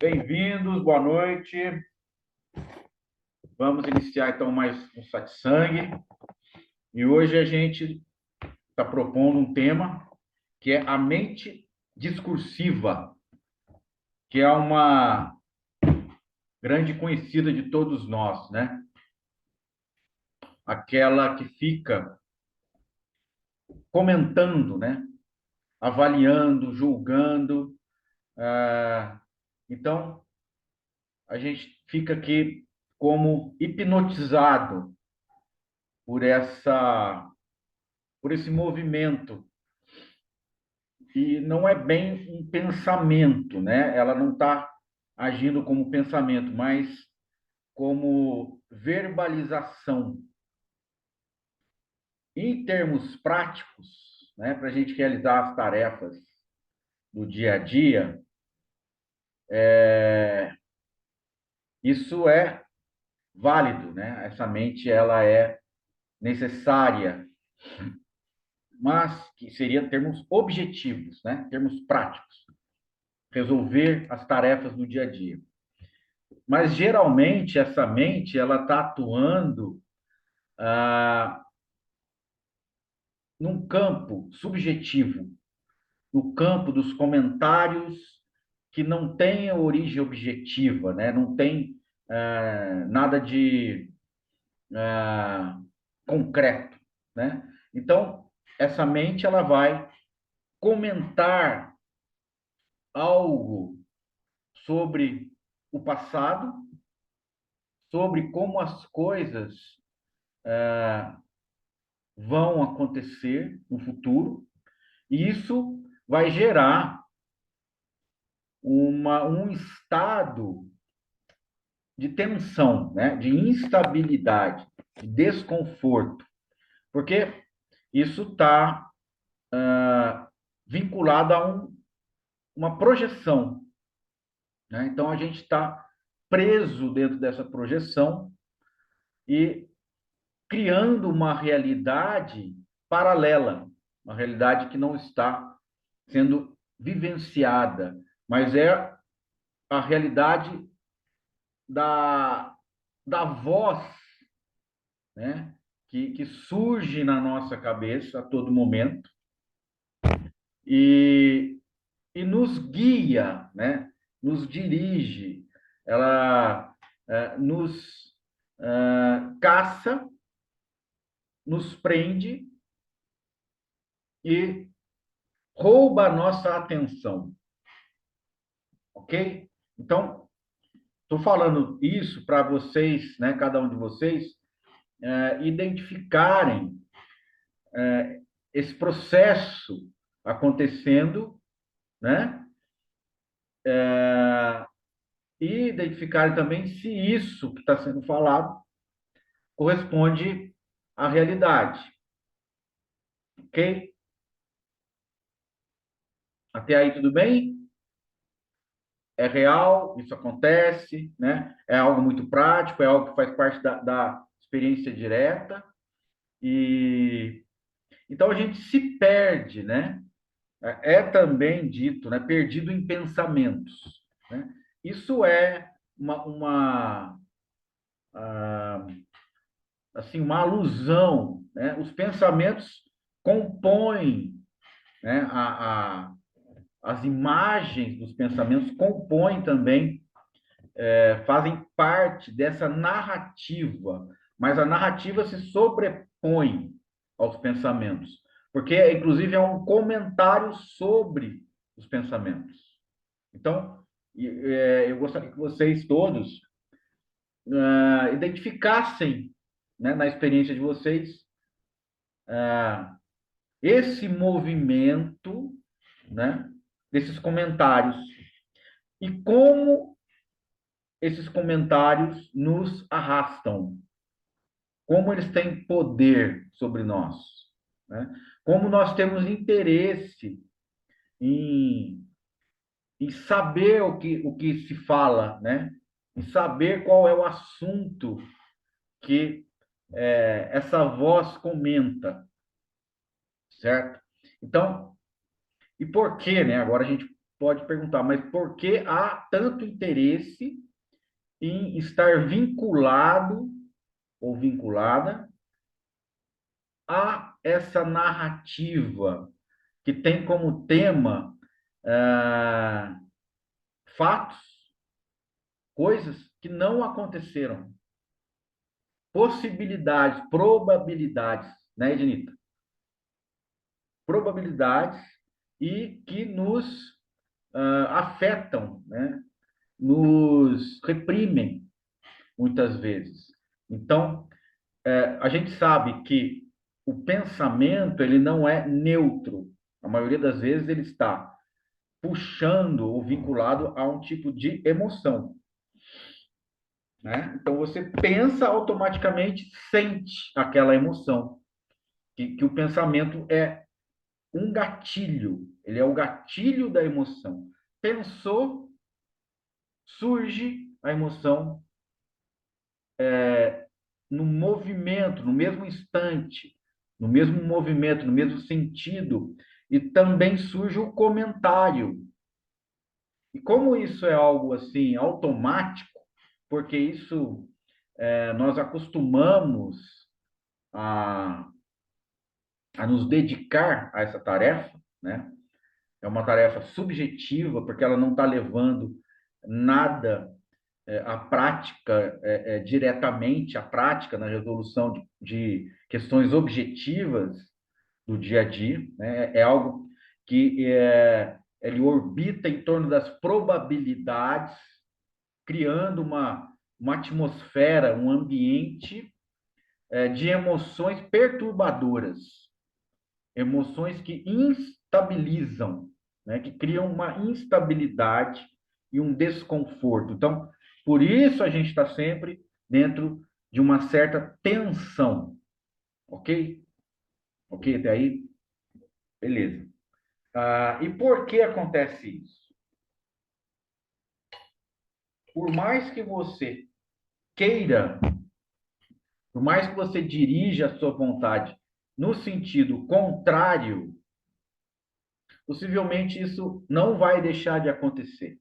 Bem-vindos, boa noite. Vamos iniciar então mais um satsang. E hoje a gente está propondo um tema que é a mente discursiva, que é uma grande conhecida de todos nós, né? Aquela que fica comentando, né? Avaliando, julgando. Então, a gente fica aqui como hipnotizado por por esse movimento. E não é bem um pensamento, né? Ela não está agindo como pensamento, mas como verbalização. Em termos práticos, né, para a gente realizar as tarefas do dia a dia, isso é válido, né? Essa mente ela é necessária, mas que seria termos objetivos, né? Termos práticos, resolver as tarefas do dia a dia. Mas geralmente essa mente ela está atuando num campo subjetivo, no campo dos comentários que não tem origem objetiva, né? Não tem nada de concreto, né? Então, essa mente ela vai comentar algo sobre o passado, sobre como as coisas vão acontecer no futuro, e isso vai gerar um estado de tensão, né? De instabilidade, de desconforto, porque isso está vinculado a uma projeção, né? Então a gente está preso dentro dessa projeção e criando uma realidade paralela, uma realidade que não está sendo vivenciada, mas é a realidade da, da voz, né? Que surge na nossa cabeça a todo momento e, e nos guia, né? Nos dirige, ela nos caça, nos prende e rouba a nossa atenção, ok? Então, estou falando isso para vocês, né, cada um de vocês, identificarem esse processo acontecendo, né? E identificarem também se isso que está sendo falado corresponde à realidade, ok? Até aí tudo bem? É real, isso acontece, né? É algo muito prático, é algo que faz parte da experiência direta. E então a gente se perde, né? É também dito, né? Perdido em pensamentos, né? Isso é assim, uma alusão, né? Os pensamentos compõem, né? As imagens dos pensamentos compõem também, fazem parte dessa narrativa, mas a narrativa se sobrepõe aos pensamentos, porque, inclusive, é um comentário sobre os pensamentos. Então, eu gostaria que vocês todos identificassem, né, na experiência de vocês, esse movimento, né, desses comentários e como esses comentários nos arrastam, como eles têm poder sobre nós, né? Como nós temos interesse em, em saber o que se fala, né? Em saber qual é o assunto que essa voz comenta, certo? Então, e por quê, né? Agora a gente pode perguntar, mas por que há tanto interesse em estar vinculado ou vinculada a essa narrativa que tem como tema ah, fatos, coisas que não aconteceram, possibilidades, probabilidades, né, Ednita? Probabilidades e que nos afetam, né? Nos reprimem muitas vezes. Então, a gente sabe que o pensamento ele não é neutro. A maioria das vezes ele está puxando ou vinculado a um tipo de emoção, né? Então você pensa automaticamente sente aquela emoção, que o pensamento é um gatilho, ele é o gatilho da emoção. Pensou, surge a emoção no movimento, no mesmo instante, no mesmo movimento, no mesmo sentido, e também surge o comentário. E como isso é algo assim automático, porque isso nós acostumamos a, a nos dedicar a essa tarefa, né? É uma tarefa subjetiva, porque ela não está levando nada à prática, diretamente à prática na resolução de questões objetivas do dia a dia, né? É algo que ele orbita em torno das probabilidades, criando uma atmosfera, um ambiente de emoções perturbadoras, emoções que instabilizam, né? Que criam uma instabilidade e um desconforto. Então, por isso a gente está sempre dentro de uma certa tensão, ok? Ok, até aí? Beleza. E por que acontece isso? Por mais que você queira, por mais que você dirija a sua vontade no sentido contrário, possivelmente isso não vai deixar de acontecer.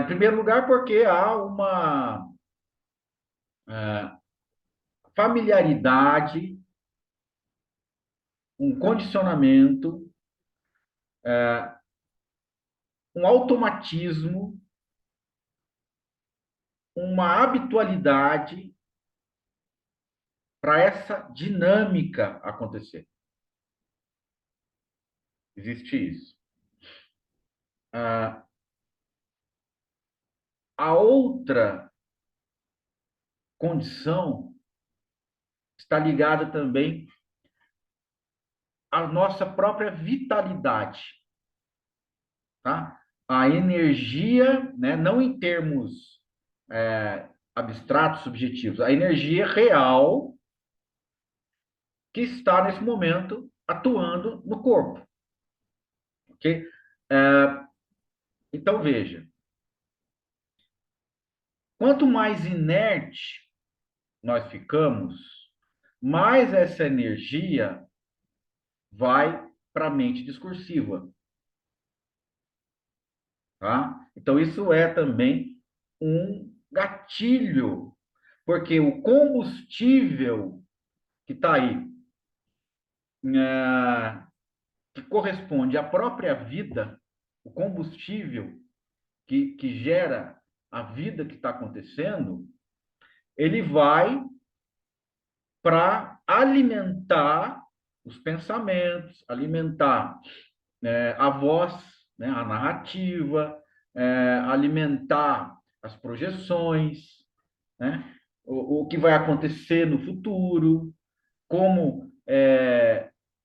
Em primeiro lugar, porque há uma familiaridade, um condicionamento, um automatismo, uma habitualidade para essa dinâmica acontecer. Existe isso. A outra condição está ligada também à nossa própria vitalidade, tá? A energia, né, não em termos abstratos, subjetivos, a energia real que está nesse momento atuando no corpo, ok? Então veja, quanto mais inerte nós ficamos, mais essa energia vai para a mente discursiva, tá? Então isso é também um gatilho, porque o combustível que está aí, que corresponde à própria vida, o combustível que gera a vida que está acontecendo, ele vai para alimentar os pensamentos, alimentar a voz, né, a narrativa, alimentar as projeções, né, o que vai acontecer no futuro, como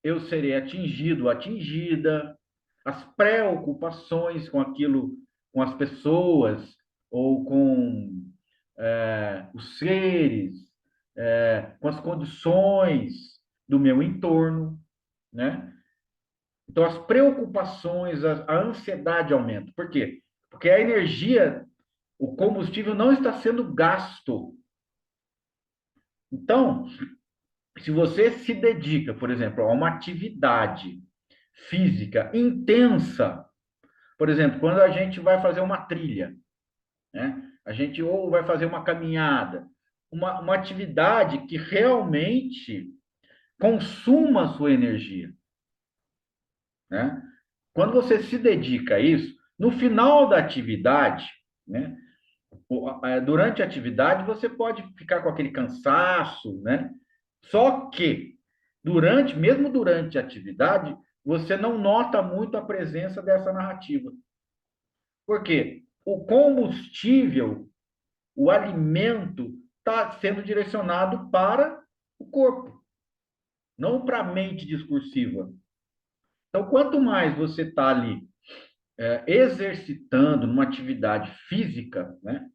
eu serei atingido, atingida, as preocupações com aquilo, com as pessoas ou com os seres, com as condições do meu entorno, né? Então, as preocupações, a ansiedade aumenta. Por quê? Porque a energia, o combustível não está sendo gasto. Então, se você se dedica, por exemplo, a uma atividade física intensa, Por exemplo, quando a gente vai fazer uma trilha, né? A gente ou vai fazer uma caminhada, uma atividade que realmente consuma a sua energia, né? Quando você se dedica a isso, no final da atividade, né? Durante a atividade, você pode ficar com aquele cansaço, né? Só que mesmo durante a atividade, você não nota muito a presença dessa narrativa. Por quê? O combustível, o alimento, está sendo direcionado para o corpo, não para a mente discursiva. Então, quanto mais você está ali exercitando numa atividade física, né?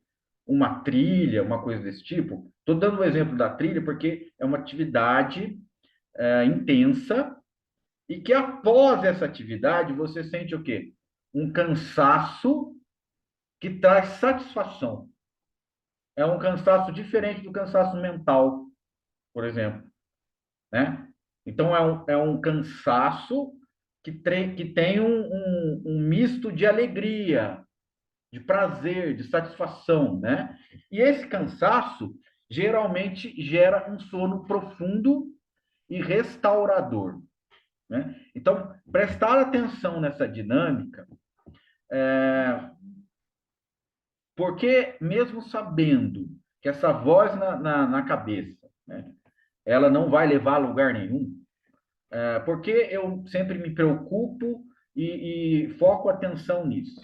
Uma trilha, uma coisa desse tipo. Estou dando o exemplo da trilha porque é uma atividade intensa e que após essa atividade você sente o quê? Um cansaço que traz satisfação. É um cansaço diferente do cansaço mental, por exemplo, né? Então é um cansaço que tem um misto de alegria, de prazer, de satisfação, né? E esse cansaço geralmente gera um sono profundo e restaurador, né? Então, prestar atenção nessa dinâmica, porque mesmo sabendo que essa voz na cabeça, né, ela não vai levar a lugar nenhum, porque eu sempre me preocupo e foco atenção nisso?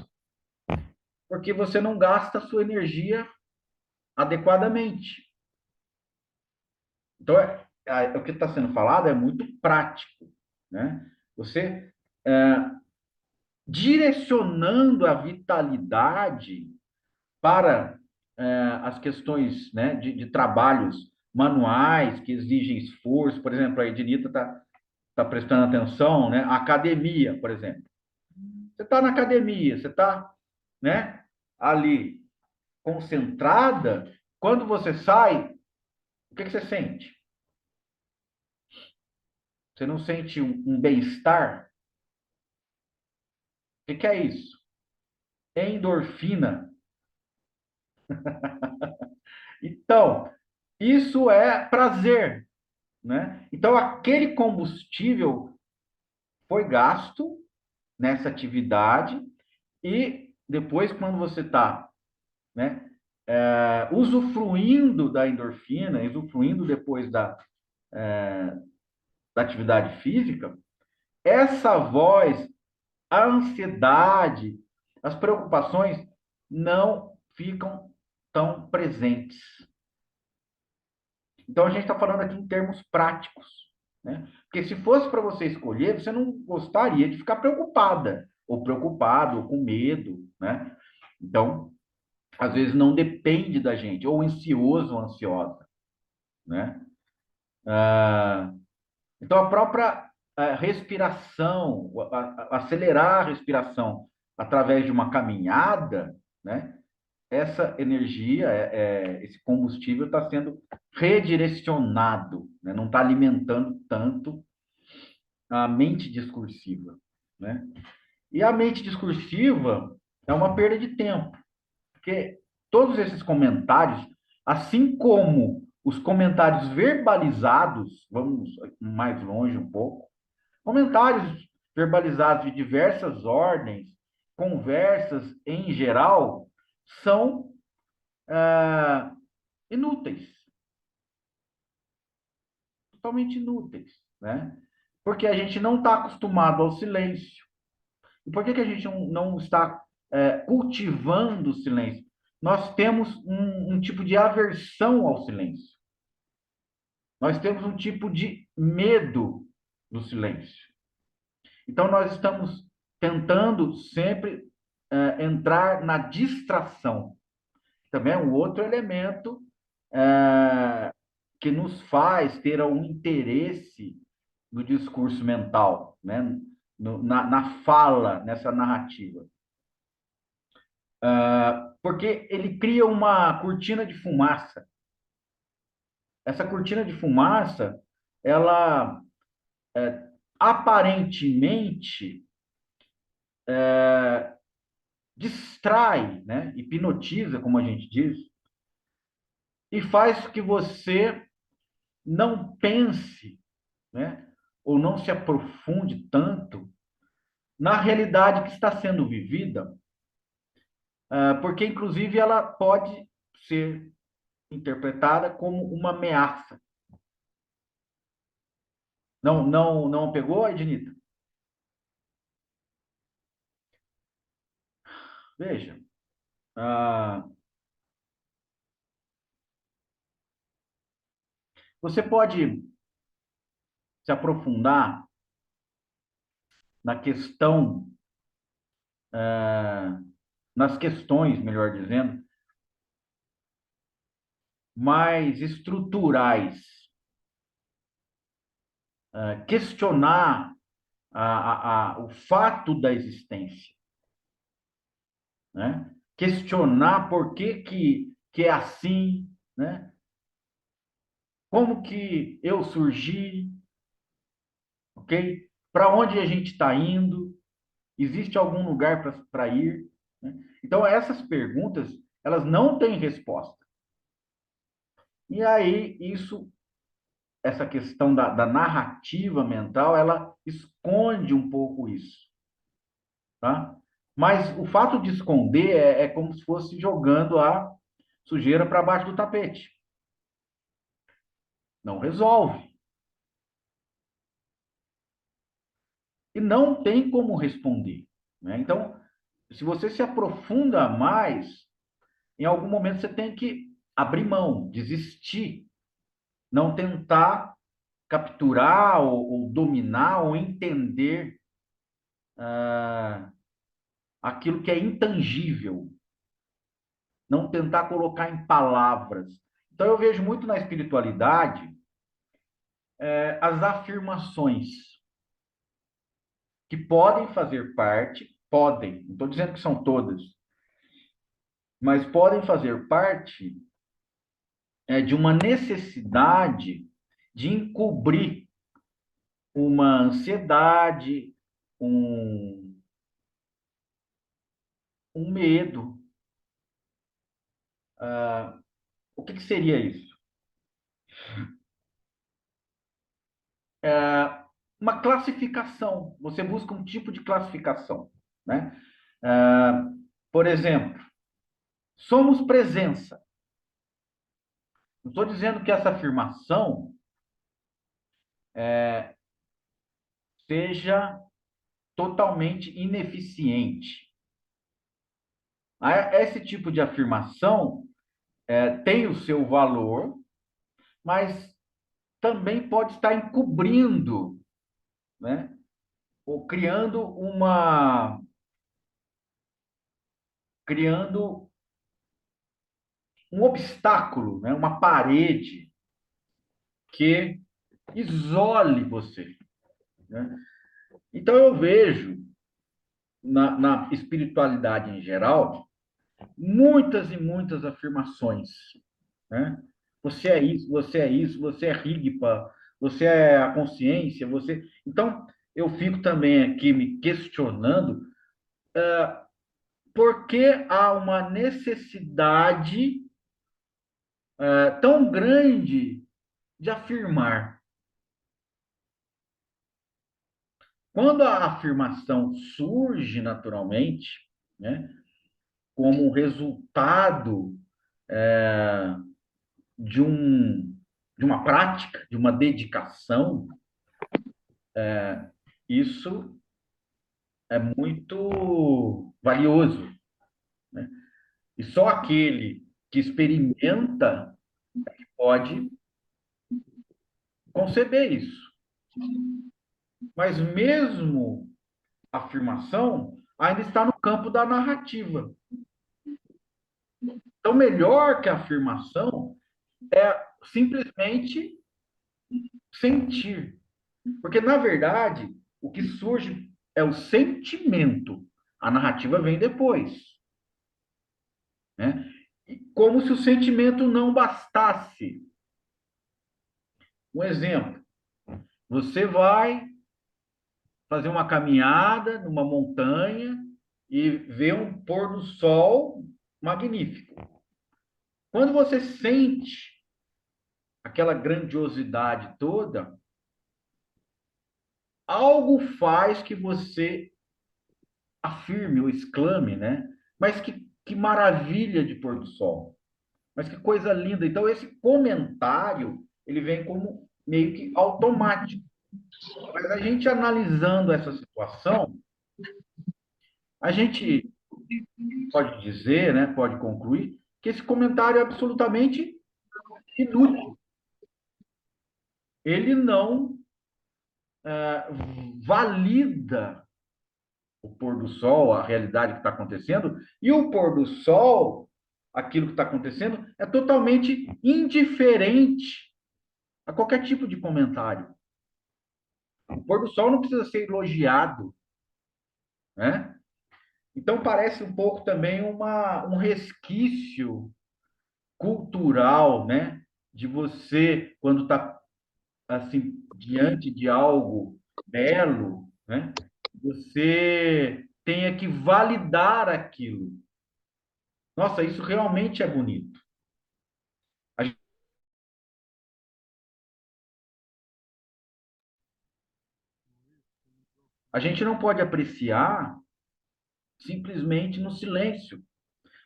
Porque você não gasta a sua energia adequadamente. Então, o que está sendo falado é muito prático, né? Você direcionando a vitalidade para as questões, né, de trabalhos manuais que exigem esforço. Por exemplo, a Ednita está prestando atenção, né? A academia, por exemplo. Você está na academia, você está, né, ali concentrada. Quando você sai, o que você sente? Você não sente um bem-estar? O que é isso? Endorfina. Então, isso é prazer, né? Então, aquele combustível foi gasto nessa atividade e depois, quando você está, né, usufruindo da endorfina, usufruindo depois da atividade física, essa voz, a ansiedade, as preocupações não ficam tão presentes. Então, a gente está falando aqui em termos práticos, né? Porque se fosse para você escolher, você não gostaria de ficar preocupada, ou preocupado, ou com medo, né? Então, às vezes não depende da gente, ou ansioso ou ansiosa, né? Então, a própria respiração, acelerar a respiração através de uma caminhada, né? Essa energia, esse combustível está sendo redirecionado, né? Não está alimentando tanto a mente discursiva, né? E a mente discursiva é uma perda de tempo, porque todos esses comentários, assim como os comentários verbalizados, vamos mais longe um pouco, comentários verbalizados de diversas ordens, conversas em geral, são inúteis, totalmente inúteis, né? Porque a gente não está acostumado ao silêncio. E por que a gente não está cultivando o silêncio? Nós temos um tipo de aversão ao silêncio. Nós temos um tipo de medo do silêncio. Então, nós estamos tentando sempre entrar na distração. Também é um outro elemento que nos faz ter um interesse no discurso mental, né? Na fala, nessa narrativa. Porque ele cria uma cortina de fumaça. Essa cortina de fumaça, ela aparentemente distrai, né? Hipnotiza, como a gente diz, e faz que você não pense, né? Ou não se aprofunde tanto na realidade que está sendo vivida, porque, inclusive, ela pode ser interpretada como uma ameaça. Não pegou, Ednita? Veja, ah, você pode se aprofundar na questão, nas questões, melhor dizendo, mais estruturais, questionar o fato da existência, né? Questionar por que é assim, né? Como que eu surgi, ok? Para onde a gente está indo? Existe algum lugar para ir? Né? Então, essas perguntas, elas não têm resposta. E aí, essa questão da narrativa mental, ela esconde um pouco isso, tá? Mas o fato de esconder é como se fosse jogando a sujeira para baixo do tapete. Não resolve. E não tem como responder, né? Então, se você se aprofunda mais, em algum momento você tem que abrir mão, desistir, não tentar capturar ou dominar ou entender aquilo que é intangível, não tentar colocar em palavras. Então, eu vejo muito na espiritualidade as afirmações que podem fazer parte, podem, não estou dizendo que são todas, mas podem fazer parte de uma necessidade de encobrir uma ansiedade, um, um medo. O que seria isso? Uma classificação. Você busca um tipo de classificação, né? Por exemplo, somos presença. Não estou dizendo que essa afirmação seja totalmente ineficiente. Esse tipo de afirmação tem o seu valor, mas também pode estar encobrindo, né? Ou criando um obstáculo, né? Uma parede que isole você, né? Então eu vejo na espiritualidade em geral muitas e muitas afirmações, né? Você é isso, você é isso, você é Rigpa, você é a consciência, você. Então eu fico também aqui me questionando por que há uma necessidade tão grande de afirmar. Quando a afirmação surge naturalmente, né, como um resultado de, um, de uma prática, de uma dedicação, isso é muito valioso, né? E só aquele que experimenta pode conceber isso. Mas mesmo a afirmação ainda está no campo da narrativa. Então, melhor que a afirmação é simplesmente sentir. Porque, na verdade, o que surge é o sentimento. A narrativa vem depois, né? E como se o sentimento não bastasse. Um exemplo: você vai fazer uma caminhada numa montanha e vê um pôr do sol magnífico. Quando você sente aquela grandiosidade toda, algo faz que você afirme ou exclame, né? Mas que maravilha de pôr do sol. Mas que coisa linda. Então, esse comentário, ele vem como meio que automático. Mas a gente analisando essa situação, a gente pode dizer, né, pode concluir, que esse comentário é absolutamente inútil. Ele não valida o pôr do sol, a realidade que está acontecendo, e o pôr do sol, aquilo que está acontecendo, é totalmente indiferente a qualquer tipo de comentário. O pôr do sol não precisa ser elogiado, né? Então parece um pouco também um resquício cultural, né? De você, quando está assim, diante de algo belo, né? Você tenha que validar aquilo. Nossa, isso realmente é bonito. A a gente não pode apreciar simplesmente no silêncio.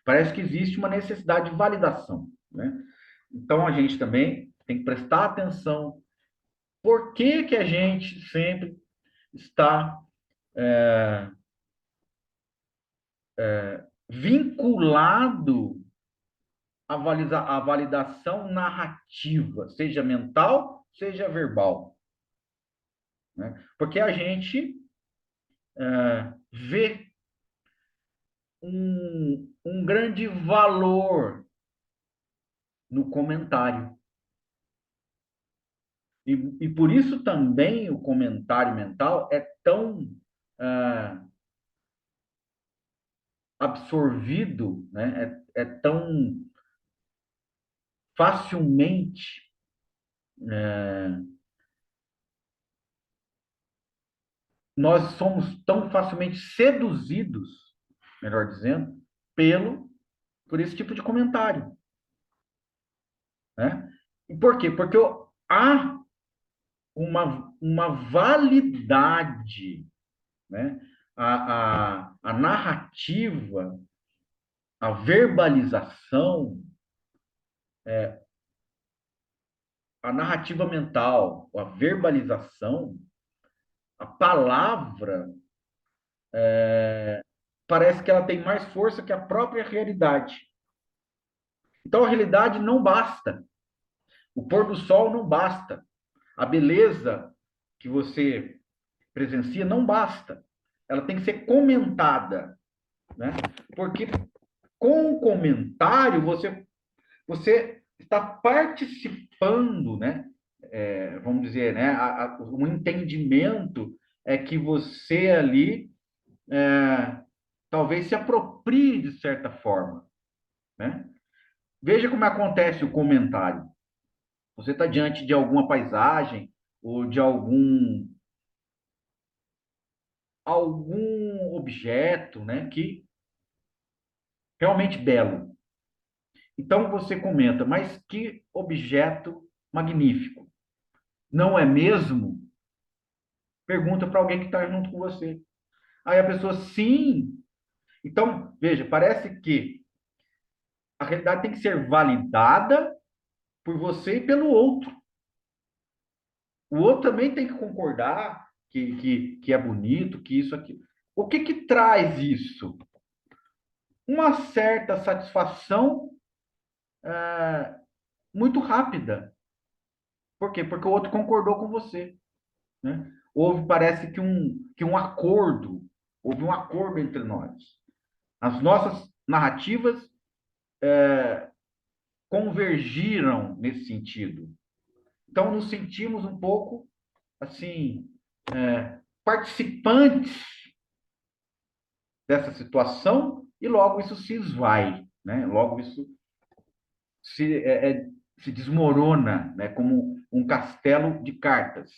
Parece que existe uma necessidade de validação, né? Então a gente também tem que prestar atenção. Por que que a gente sempre está vinculado à validação narrativa, seja mental, seja verbal, né? Porque a gente vê um grande valor no comentário. E por isso também o comentário mental é tão ah, absorvido, né? É tão facilmente, nós somos tão facilmente seduzidos, melhor dizendo, por esse tipo de comentário, né? E por quê? Porque há uma validade, né? A narrativa, a verbalização, a narrativa mental, a verbalização, a palavra, parece que ela tem mais força que a própria realidade. Então, a realidade não basta. O pôr do sol não basta. A beleza que você presencia não basta. Ela tem que ser comentada, né? Porque com o comentário você está participando, né? Vamos dizer, né? Um entendimento é que você ali talvez se aproprie de certa forma, né? Veja como acontece o comentário. Você está diante de alguma paisagem ou de algum objeto, né, que realmente belo. Então você comenta, mas que objeto magnífico. Não é mesmo? Pergunta para alguém que está junto com você. Aí a pessoa, sim. Então, veja, parece que a realidade tem que ser validada por você e pelo outro. O outro também tem que concordar que é bonito, que isso aqui. O que que traz isso? Uma certa satisfação muito rápida. Por quê? Porque o outro concordou com você, né? Parece houve um acordo entre nós. As nossas narrativas convergiram nesse sentido. Então, nos sentimos um pouco, assim, participantes dessa situação e logo isso se esvai, né? Logo isso se desmorona, né? Como um castelo de cartas.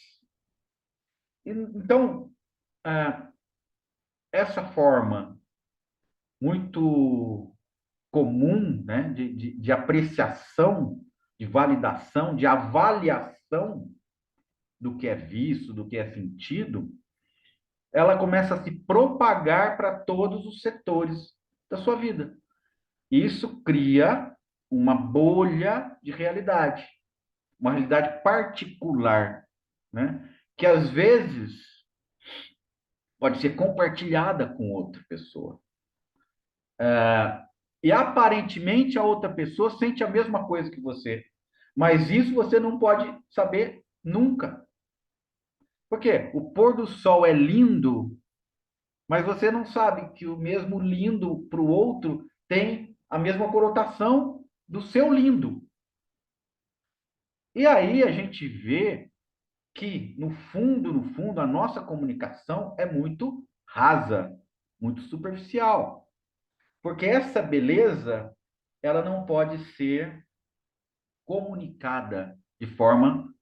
Então, essa forma muito comum, né, de apreciação, de validação, de avaliação do que é visto, do que é sentido, ela começa a se propagar para todos os setores da sua vida. Isso cria uma bolha de realidade, uma realidade particular, né? Que às vezes pode ser compartilhada com outra pessoa. E aparentemente a outra pessoa sente a mesma coisa que você, mas isso você não pode saber nunca. Por quê? O pôr do sol é lindo, mas você não sabe que o mesmo lindo para o outro tem a mesma conotação do seu lindo. E aí a gente vê que, no fundo, a nossa comunicação é muito rasa, muito superficial. Porque essa beleza, ela não pode ser comunicada de forma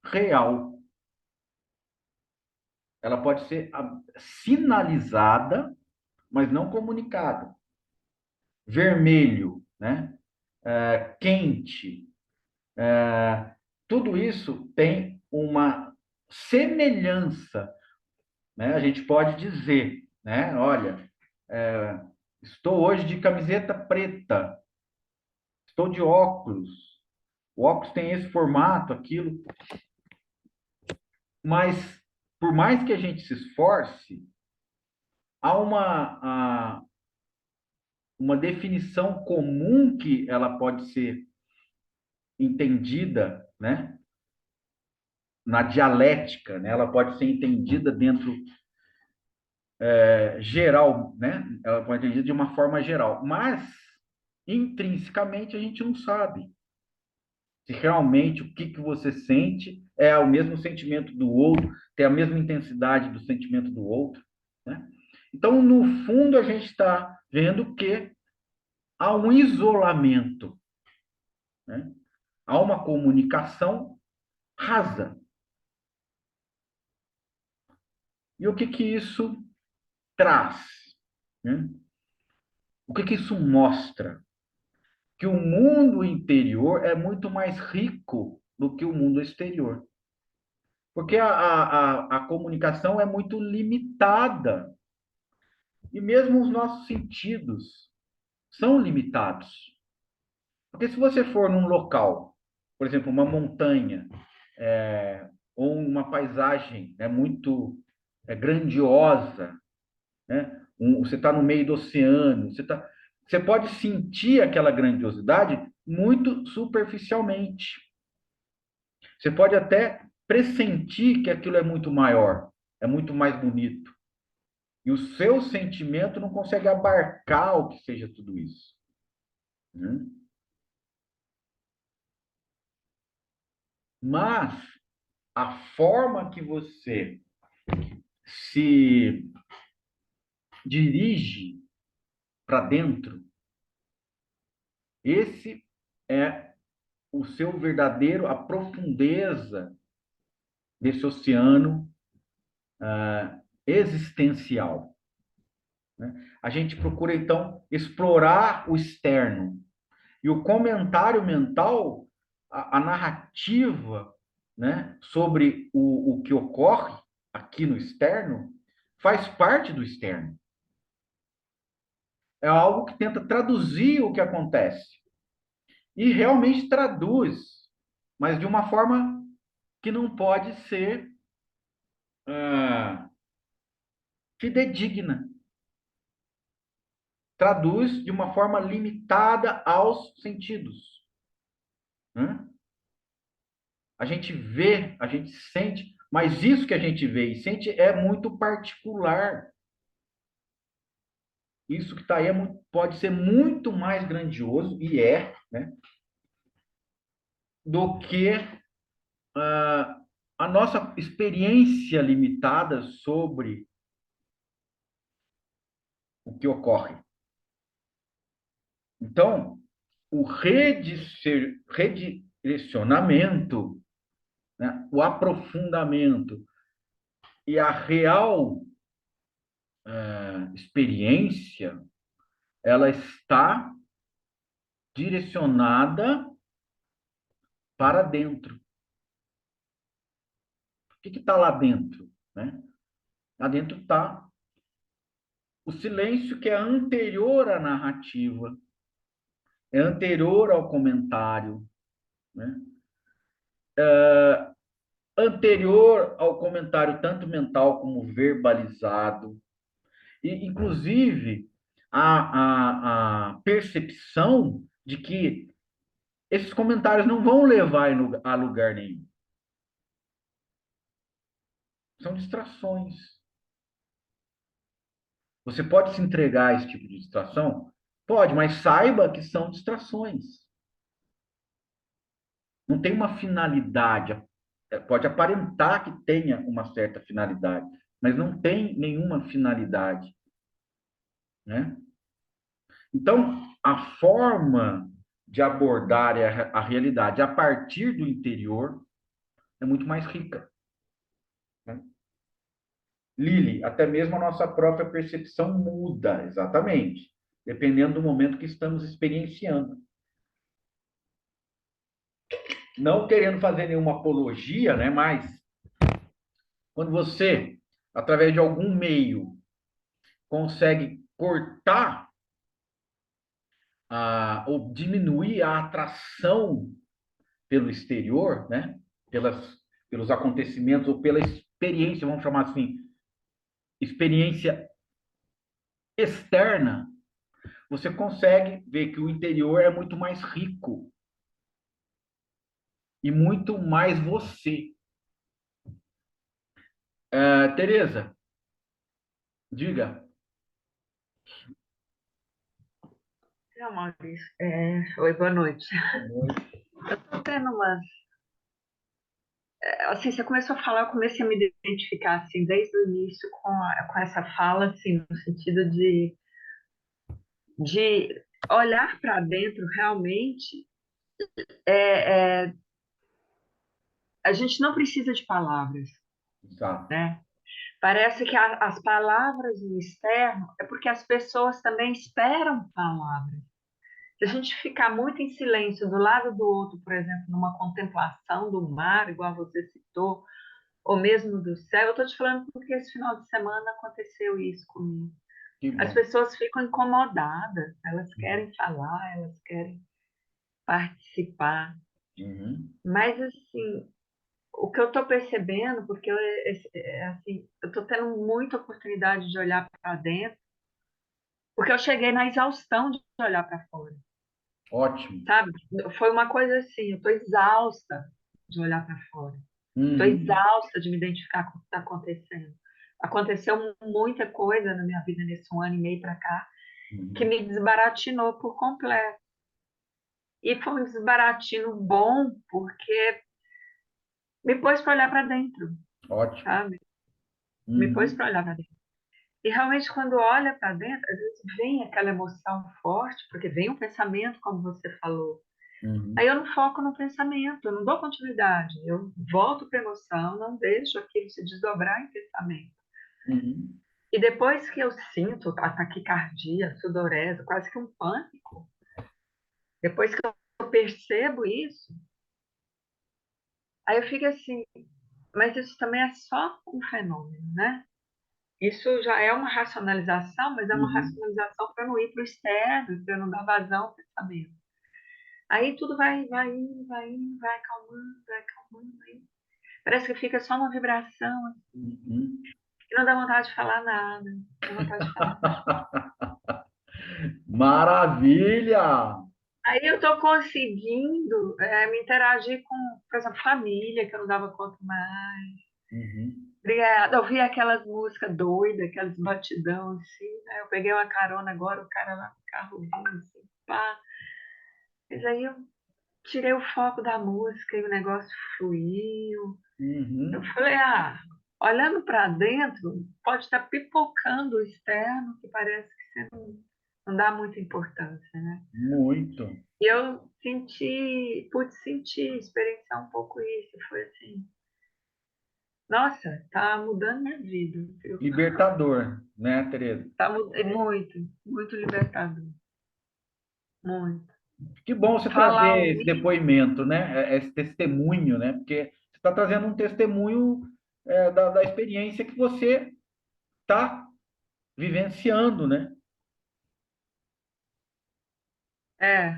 real. Ela pode ser sinalizada, mas não comunicada. Vermelho, né? Quente, tudo isso tem uma semelhança, né? A gente pode dizer, né? Olha, estou hoje de camiseta preta, estou de óculos, o óculos tem esse formato, aquilo, mas por mais que a gente se esforce, há uma definição comum que ela pode ser entendida, né? Na dialética, né? Ela pode ser entendida dentro geral, né? Ela pode ser entendida de uma forma geral, mas intrinsecamente a gente não sabe se realmente o que que você sente é o mesmo sentimento do outro, tem a mesma intensidade do sentimento do outro, né? Então, no fundo, a gente está vendo que há um isolamento, né? Há uma comunicação rasa. E o que que isso traz, né? O que que isso mostra? Que o mundo interior é muito mais rico do que o mundo exterior. Porque a comunicação é muito limitada. E mesmo os nossos sentidos são limitados. Porque se você for num local, por exemplo, uma montanha, ou uma paisagem muito grandiosa, né? Você está no meio do oceano, você pode sentir aquela grandiosidade muito superficialmente. Você pode até pressentir que aquilo é muito maior, é muito mais bonito. E o seu sentimento não consegue abarcar o que seja tudo isso, né? Mas a forma que você se dirige para dentro, esse é o seu verdadeiro, a profundeza desse oceano existencial, né? A gente procura, então, explorar o externo. E o comentário mental, a narrativa, né, sobre o que ocorre aqui no externo, faz parte do externo. É algo que tenta traduzir o que acontece. E realmente traduz, mas de uma forma que não pode ser fidedigna. Traduz de uma forma limitada aos sentidos, né? A gente vê, a gente sente, mas isso que a gente vê e sente é muito particular. Isso que está aí pode ser muito mais grandioso, e né, do que a nossa experiência limitada sobre o que ocorre. Então, o redirecionamento, né, o aprofundamento e a real experiência, ela está direcionada para dentro. O que está lá dentro, né? Lá dentro está o silêncio que é anterior à narrativa, é anterior ao comentário, né? Anterior ao comentário tanto mental como verbalizado, e inclusive a percepção de que esses comentários não vão levar a lugar nenhum. São distrações. Você pode se entregar a esse tipo de distração? Pode, mas saiba que são distrações. Não tem uma finalidade. Pode aparentar que tenha uma certa finalidade, mas não tem nenhuma finalidade, né? Então, a forma de abordar a realidade a partir do interior é muito mais rica, né? Lili, até mesmo a nossa própria percepção muda, exatamente, dependendo do momento que estamos experienciando. Não querendo fazer nenhuma apologia, né? Mas quando você, através de algum meio, consegue cortar ou diminuir a atração pelo exterior, né? Pelos acontecimentos ou pela experiência, vamos chamar assim, experiência externa, você consegue ver que o interior é muito mais rico e muito mais você. Tereza, diga. Não, Maurício. Oi, boa noite. Eu tô tendo umas. Assim, você começou a falar, eu comecei a me identificar, assim, desde o início com essa fala, assim, no sentido de olhar para dentro realmente. É, é, a gente não precisa de palavras, Exato. né? Parece que as palavras no externo é porque as pessoas também esperam palavras. Se a gente ficar muito em silêncio do lado do outro, por exemplo, numa contemplação do mar, igual você citou, ou mesmo do céu, eu estou te falando porque esse final de semana aconteceu isso comigo. Que As bom. pessoas ficam incomodadas, elas querem falar, elas querem participar, Uhum. mas assim, o que eu estou percebendo, porque assim, eu estou tendo muita oportunidade de olhar para dentro, porque eu cheguei na exaustão de olhar para fora. Ótimo. Sabe? Foi uma coisa assim, eu estou exausta de olhar para fora. Estou Uhum. exausta de me identificar com o que está acontecendo. Aconteceu muita coisa na minha vida nesse 1 ano e meio para cá que Uhum. me desbaratinou por completo. E foi um desbaratino bom porque me pôs para olhar para dentro, Ótimo. sabe? Me pôs Uhum. para olhar para dentro. E realmente, quando olha para dentro, às vezes vem aquela emoção forte, porque vem um pensamento, como você falou. Aí Uhum. eu não foco no pensamento, eu não dou continuidade, eu volto para a emoção, não deixo aquilo se desdobrar em pensamento. Uhum. E depois que eu sinto a taquicardia, sudorese, quase que um pânico, depois que eu percebo isso, aí eu fico assim, mas isso também é só um fenômeno, né? Isso já é uma racionalização, mas é uma Uhum. racionalização para não ir para o externo, para não dar vazão ao pensamento. Aí tudo vai indo, vai indo, vai acalmando, aí parece que fica só uma vibração, assim, Uhum. e não dá vontade de falar nada, não dá vontade de falar nada. Maravilha! Aí eu estou conseguindo me interagir com, por exemplo, família, que eu não dava conta mais. Uhum. Obrigada. Eu vi aquelas músicas doidas, aqueles batidão, assim, né? Eu peguei uma carona agora, o cara lá no carro vindo, assim, pá. Mas aí eu tirei o foco da música e o negócio fluiu. Eu Uhum. falei, olhando para dentro, pode estar pipocando o externo, que parece que você não dá muita importância, né? Muito. E eu pude sentir, experienciar um pouco isso. Foi assim, Nossa, tá mudando minha vida, viu? Libertador, né, Tereza? É muito, muito libertador. Muito. Que bom você Falar trazer esse ouvir, depoimento, né? Esse testemunho, né? Porque você está trazendo um testemunho da experiência que você está vivenciando, né? é.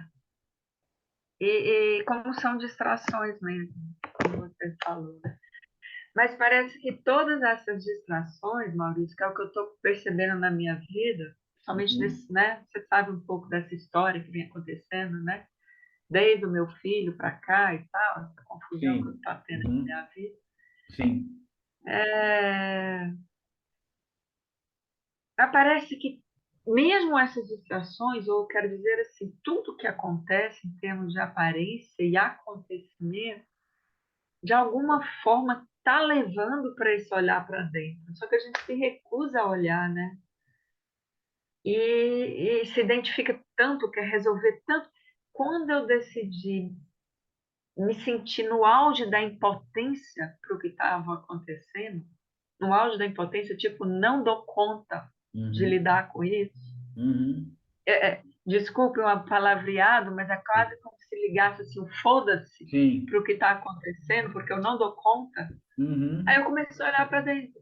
E como são distrações mesmo, como você falou, né? Mas parece que todas essas distrações, Maurício, que é o que eu estou percebendo na minha vida, somente Uhum. nesse, né? Você sabe um pouco dessa história que vem acontecendo, né? Desde o meu filho para cá e tal, essa confusão que Sim. está tendo na Uhum. minha vida. Sim. É, parece que mesmo essas distrações, ou eu quero dizer assim, tudo que acontece em termos de aparência e acontecimento, de alguma forma está levando para esse olhar para dentro. Só que a gente se recusa a olhar, né? E se identifica tanto, quer resolver tanto. Quando eu decidi me sentir no auge da impotência para o que estava acontecendo, no auge da impotência, tipo, não dou conta de Uhum. lidar com isso. Uhum. Desculpe o palavreado, mas é quase como se ligasse assim, um foda-se Sim. para o que está acontecendo, porque eu não dou conta. Aí Uhum. eu comecei a olhar para dentro,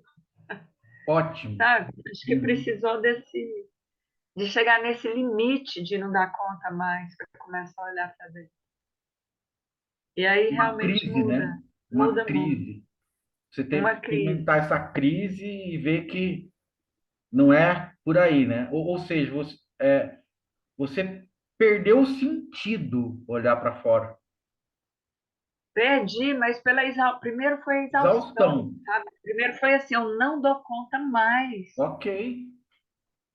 Ótimo. sabe? Acho que Uhum. precisou de chegar nesse limite de não dar conta mais, para começar a olhar para dentro. E aí Uma realmente crise, né? muda, Uma muda muito. crise. Você teve que Uma experimentar crise. essa crise e ver que não é por aí, né? Ou seja, você perdeu o sentido olhar para fora. Perdi, mas primeiro foi a exaustão, Exaustão. sabe? Primeiro foi assim, eu não dou conta mais. Ok.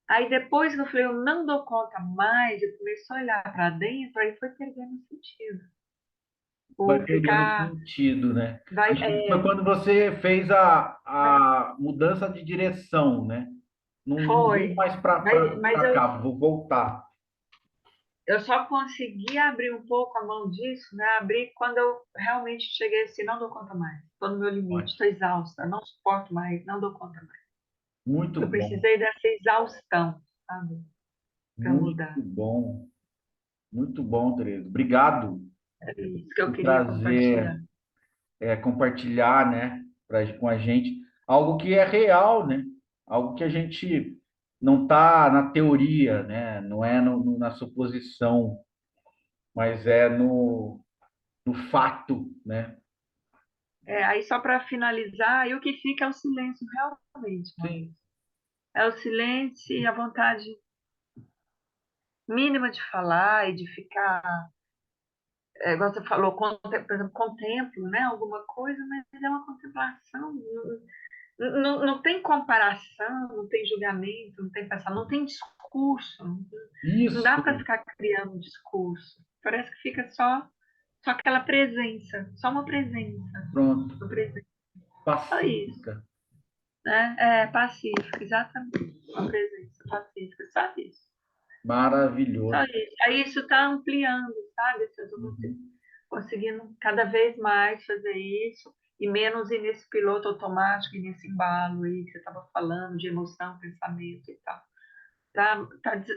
Aí depois que eu falei, eu não dou conta mais, eu comecei a olhar para dentro, aí foi perdendo sentido. Vai Ou perdendo ficar, sentido, né? vai, Acho que foi quando você fez a mudança de direção, né? Não vou foi. mais para Mas cá, vou voltar. eu só consegui abrir um pouco a mão disso, né? Abrir quando eu realmente cheguei assim, não dou conta mais. Estou no meu limite, Ótimo. estou exausta, não suporto mais, não dou conta mais. Muito Eu bom, precisei dessa exaustão, sabe? Para muito mudar. muito bom, Tereza. Obrigado É isso que eu por queria compartilhar. trazer, compartilhar, né, com a gente algo que é real, né? Algo que a gente não está na teoria, né? Não é na suposição, mas é no fato, né? Aí só para finalizar, aí o que fica é o silêncio, realmente, Sim, Maurício. É o silêncio e a vontade mínima de falar e de ficar, igual você falou, por exemplo, contemplo, né, alguma coisa, mas é uma contemplação. Não tem comparação, não tem julgamento, não tem pensamento, não tem discurso. Não dá para isso, ficar criando discurso. Parece que fica só aquela presença, só uma presença, pronto, uma presença. Só isso. pacífica, Né? Pacífico, exatamente. Uma presença pacífica, só isso. Só maravilhoso. isso. Aí isso está ampliando, sabe? Eu estou Uhum. conseguindo cada vez mais fazer isso e menos ir nesse piloto automático e nesse embalo aí que você estava falando de emoção, pensamento e tal.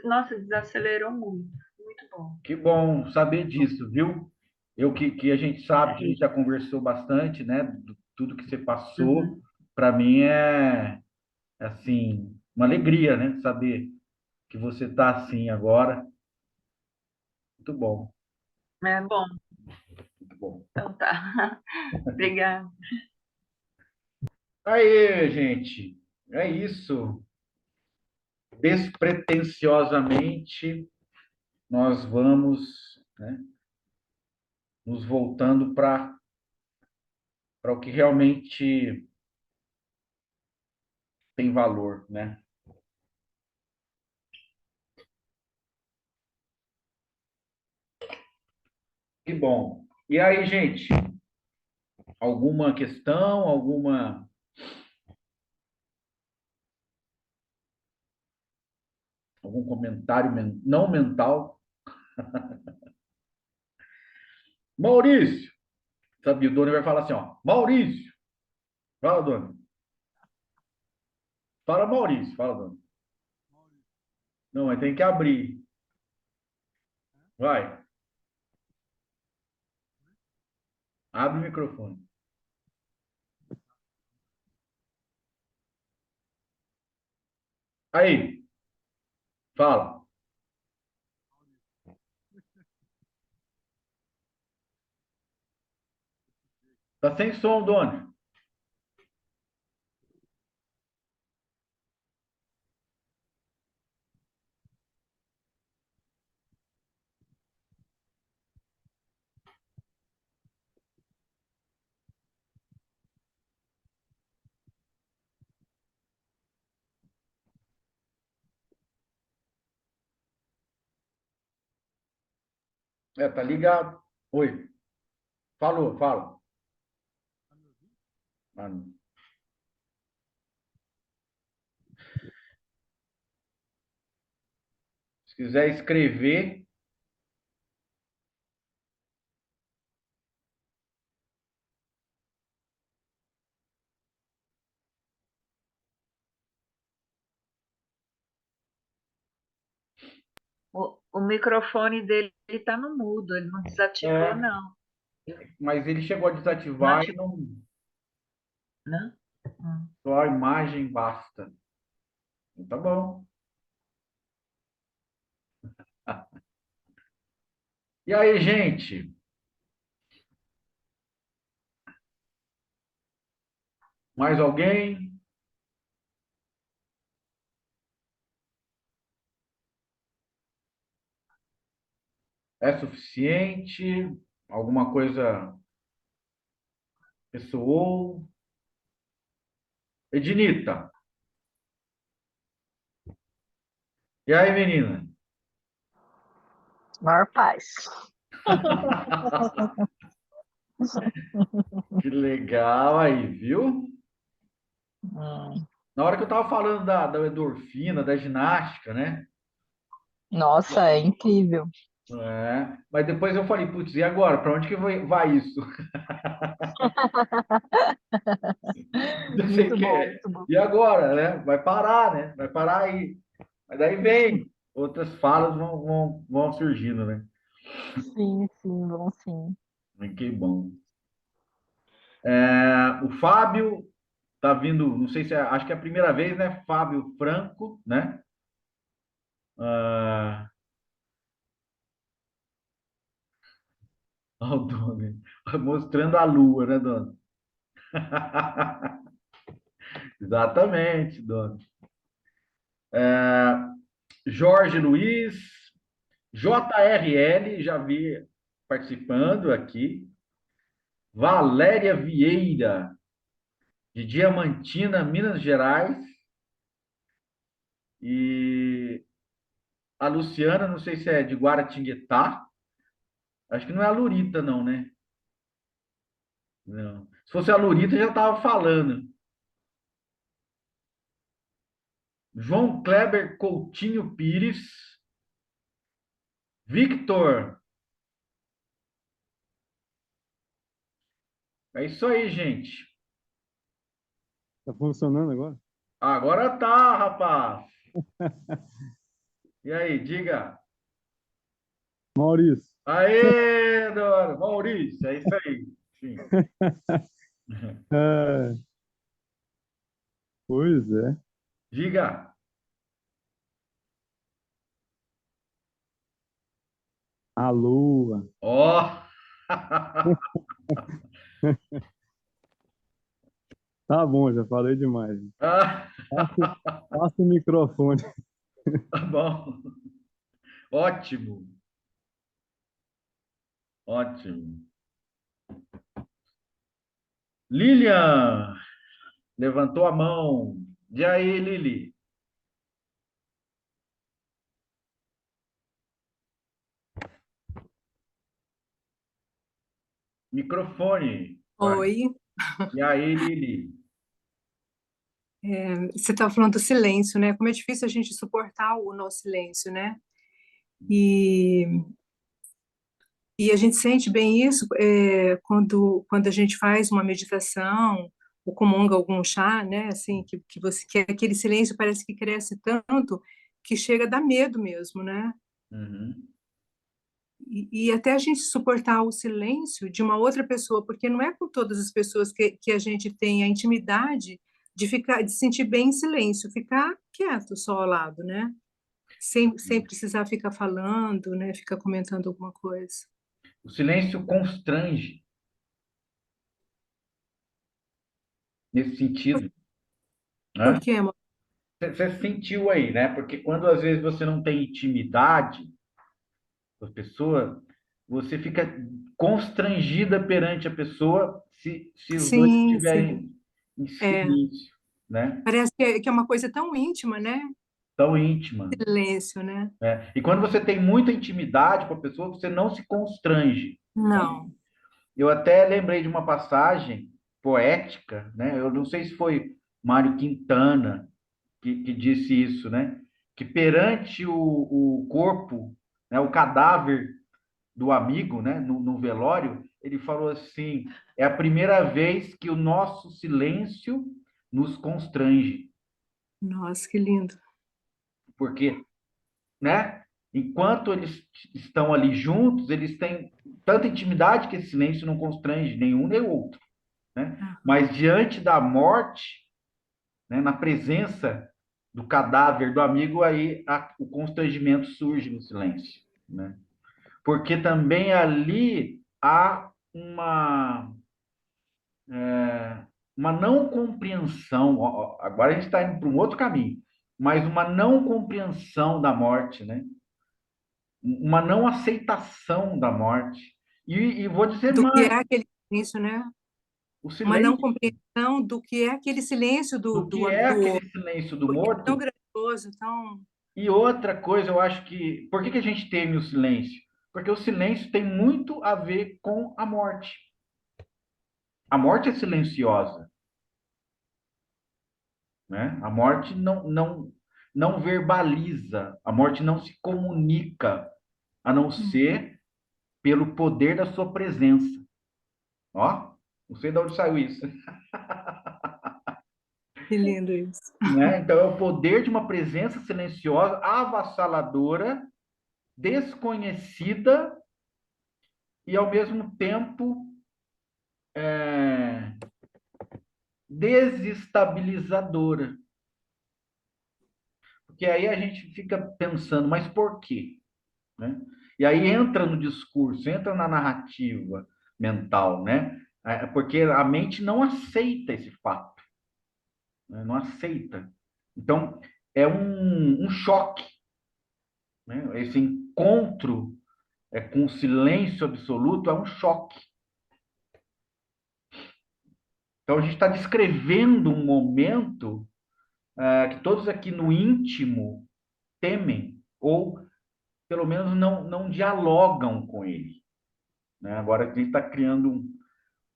Nossa, desacelerou muito. Muito bom. Que bom saber disso, viu? Eu que a gente sabe, que a É gente já isso. conversou bastante, né? Tudo que você passou, Uhum. para mim assim, uma alegria, né? Saber que você está assim agora. Muito bom, É bom. muito bom. Então tá. Obrigada. Aí, gente, é isso. Despretensiosamente, nós vamos, né, nos voltando para o que realmente tem valor, né? Que bom. E aí, gente, alguma questão, algum comentário não mental? Maurício, sabe, o Doni vai falar assim, ó, Maurício, Fala, Dona. Fala, Maurício. Fala, Dona. Não, mas tem que abrir. Vai. Abre o microfone. Aí, fala. Tá sem som, Dona. É, tá ligado. Oi. Falou, fala. Ah, não. Se quiser escrever, O microfone dele está no mudo, ele não desativou, é, não. mas ele chegou a Não desativar e ativou, não. né? Hum. Só a imagem basta. Tá bom. E aí, gente? Mais alguém? É suficiente? Alguma coisa ressoou? Ednita. E aí, menina? Maior paz. Que legal aí, viu? Hum. Na hora que eu tava falando da endorfina, da ginástica, né? Nossa, é incrível. É, mas depois eu falei, putz, e agora? Para onde que vai isso? Não sei o Muito que bom, é. muito bom. E agora, né? Vai parar, né? Vai parar aí. Mas daí vem, outras falas vão surgindo, né? Sim, sim, bom, sim. Que bom. É, o Fábio tá vindo, não sei se acho que é a primeira vez, né? Fábio Franco, né? Ah, ó, o Dona, mostrando a lua, né, Dona? Exatamente, Dona. Jorge Luiz, JRL, já vi participando aqui. Valéria Vieira, de Diamantina, Minas Gerais. E a Luciana, não sei se é de Guaratinguetá. Acho que não é a Lurita, não, né? Não. Se fosse a Lurita, já estava falando. João Kleber Coutinho Pires. Victor. É isso aí, gente. Tá funcionando agora? Agora tá, rapaz. E aí, diga. Maurício, Aê, Dora. Maurício, é isso aí. Sim. é, pois é, Diga. a lua. Ó. Tá bom, já falei demais. Ah, Passa, passa o microfone. tá bom. Ótimo. Ótimo. Lilian, levantou a mão. E aí, Lili? Microfone. Vai. Oi, E aí, Lili? você estava falando do silêncio, né? Como é difícil a gente suportar o nosso silêncio, né? E, e a gente sente bem isso quando a gente faz uma meditação ou comunga algum chá, né? Assim, que aquele silêncio parece que cresce tanto que chega a dar medo mesmo, né? Uhum. E até a gente suportar o silêncio de uma outra pessoa, porque não é com todas as pessoas que a gente tem a intimidade de ficar, de sentir bem em silêncio, ficar quieto só ao lado, né? Sem precisar ficar falando, né? Ficar comentando alguma coisa. O silêncio constrange nesse sentido, Por né? quê, amor? Você sentiu aí, né? Porque quando às vezes você não tem intimidade com a pessoa, você fica constrangida perante a pessoa se os dois Sim, sim. estiverem em É, silêncio, né? parece que é uma coisa tão íntima, né? Tão íntima, Silêncio, né? né? E quando você tem muita intimidade com a pessoa, você não se constrange. Não. Eu até lembrei de uma passagem poética, né? Eu não sei se foi Mário Quintana que disse isso, né? Que perante o corpo, né, o cadáver do amigo, né, no velório, ele falou assim: é a primeira vez que o nosso silêncio nos constrange, Nossa, que lindo. porque, né, enquanto eles estão ali juntos, eles têm tanta intimidade que esse silêncio não constrange nenhum nem o outro, né? Aham. Mas diante da morte, né, na presença do cadáver do amigo, aí o constrangimento surge no silêncio, né? Porque também ali há uma não compreensão. Agora a gente está indo para um outro caminho, mas uma não compreensão da morte, né? Uma não aceitação da morte. E vou dizer Do que mais, é aquele silêncio, né? o Uma não silêncio compreensão do que é aquele silêncio do que é do aquele outro, silêncio do porque é tão morto. grandioso, tão... E outra coisa, eu acho que. Por que a gente teme o silêncio? Porque o silêncio tem muito a ver com a morte. A morte é silenciosa, né? A morte não verbaliza, a morte não se comunica, a não ser pelo poder da sua presença. Ó, não sei de onde saiu isso, Que lindo isso. né? Então é o poder de uma presença silenciosa, avassaladora, desconhecida e ao mesmo tempo é, desestabilizadora. Porque aí a gente fica pensando, mas por quê? Né? E aí entra no discurso, entra na narrativa mental, né? Porque a mente não aceita esse fato, né? Não aceita. Então, é um choque, né? Esse encontro com o silêncio absoluto é um choque. Então, a gente está descrevendo um momento que todos aqui no íntimo temem, ou pelo menos não dialogam com ele, né? Agora a gente está criando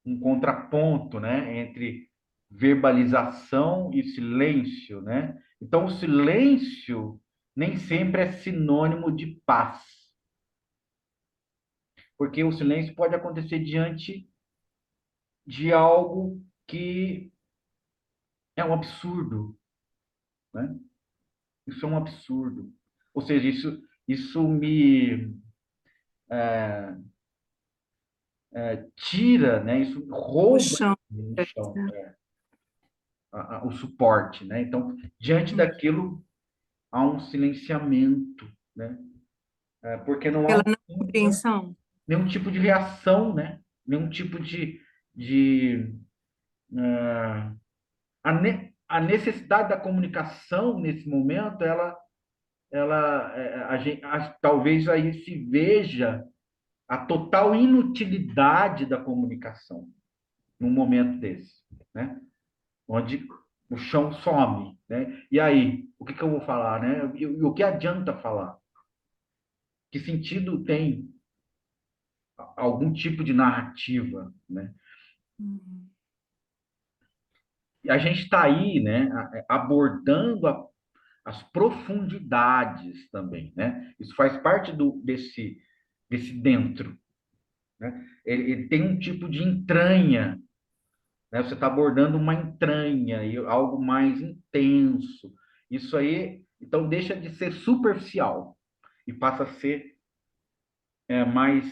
um contraponto, né, entre verbalização e silêncio, né? Então, o silêncio nem sempre é sinônimo de paz, porque o silêncio pode acontecer diante de algo que é um absurdo, né? Isso é um absurdo. Ou seja, isso me tira, né? Isso O rouba chão. o É, chão, o suporte, né? Então, diante daquilo, há um silenciamento, né? Porque não há pela não compreensão. nenhum tipo de reação, né? Nenhum tipo de a necessidade da comunicação nesse momento, talvez aí se veja a total inutilidade da comunicação num momento desse, né? Onde o chão some, né? E aí, o que eu vou falar, né? E o que adianta falar? Que sentido tem algum tipo de narrativa, né? Uhum. E a gente está aí, né, abordando as profundidades também, né? Isso faz parte desse dentro, né? Ele tem um tipo de entranha né? Você está abordando uma entranha e algo mais intenso. Isso aí, então, deixa de ser superficial e passa a ser mais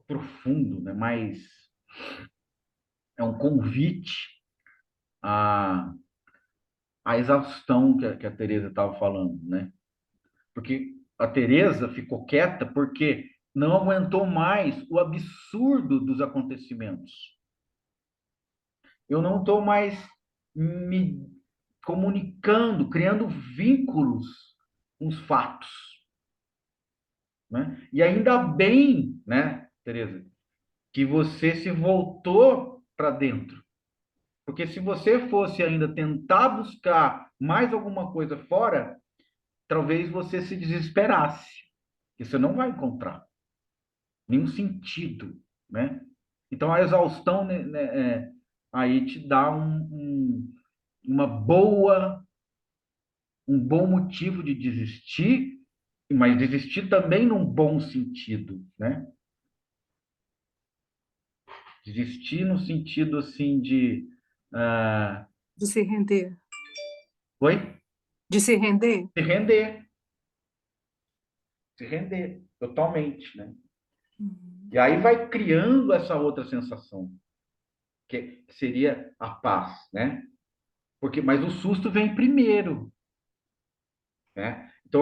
profundo, né? Mais é um convite à, à exaustão que a Teresa estava falando, né? Porque a Teresa ficou quieta porque não aguentou mais o absurdo dos acontecimentos. Eu não estou mais me comunicando, criando vínculos com os fatos, né? E ainda bem, né, Teresa, que você se voltou para dentro. Porque se você fosse ainda tentar buscar mais alguma coisa fora, talvez você se desesperasse, que você não vai encontrar nenhum sentido, né? Então a exaustão, aí te dá uma boa, um bom motivo de desistir, mas desistir também num bom sentido, né? Desistir no sentido assim de De se render. oi? De se render? Se render, se render totalmente, né? E aí vai criando essa outra sensação, que seria a paz, né? Porque, mas o susto vem primeiro, né? Então,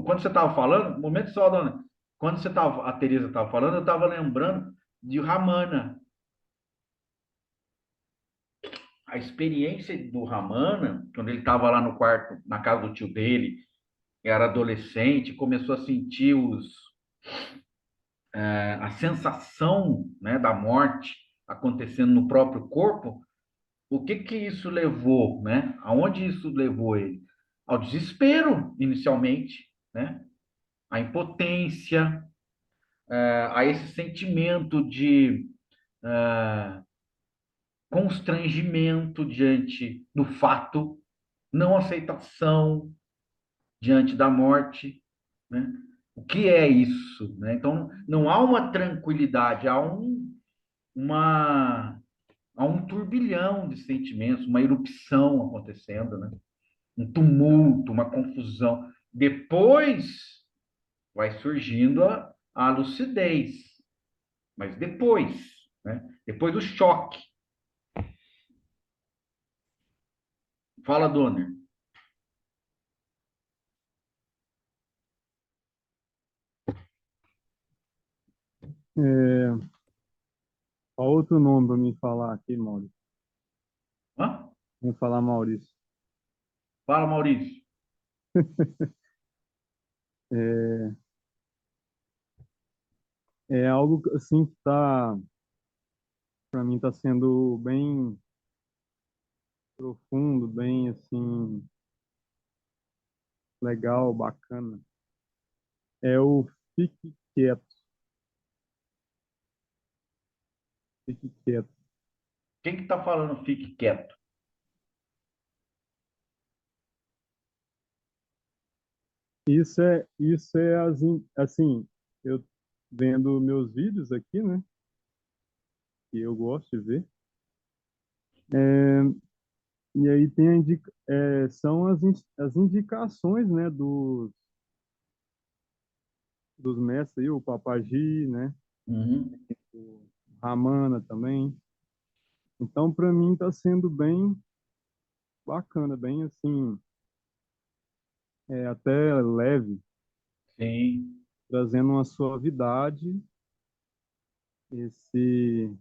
quando você estava falando, momento só, dona, quando a Teresa estava falando, eu estava lembrando de Ramana. A experiência do Ramana, quando ele estava lá no quarto, na casa do tio dele, era adolescente, começou a sentir a sensação, né, da morte acontecendo no próprio corpo. O que que isso levou, né? Aonde isso levou ele? Ao desespero, inicialmente, né? À impotência, a esse sentimento de constrangimento diante do fato, não aceitação diante da morte, né? O que é isso, né? Então, não há uma tranquilidade, uma, há um turbilhão de sentimentos, uma erupção acontecendo, né? Um tumulto, uma confusão. Depois vai surgindo a lucidez, mas depois, né? Depois do choque. Fala, Donner. É, qual outro nome para me falar aqui, Maurício? Hã? Vamos falar Maurício. Fala, Maurício. É, é algo assim que tá, para mim, está sendo bem profundo, bem assim, legal, bacana. É o fique quieto, fique quieto. Quem que tá falando fique quieto? Isso é assim, eu vendo meus vídeos aqui, né, que eu gosto de ver, e aí tem são as indicações, né, dos mestres aí, o Papaji, né, Uhum. o Ramana também. Então, para mim, está sendo bem bacana, bem assim, até leve, Sim. trazendo uma suavidade. Esse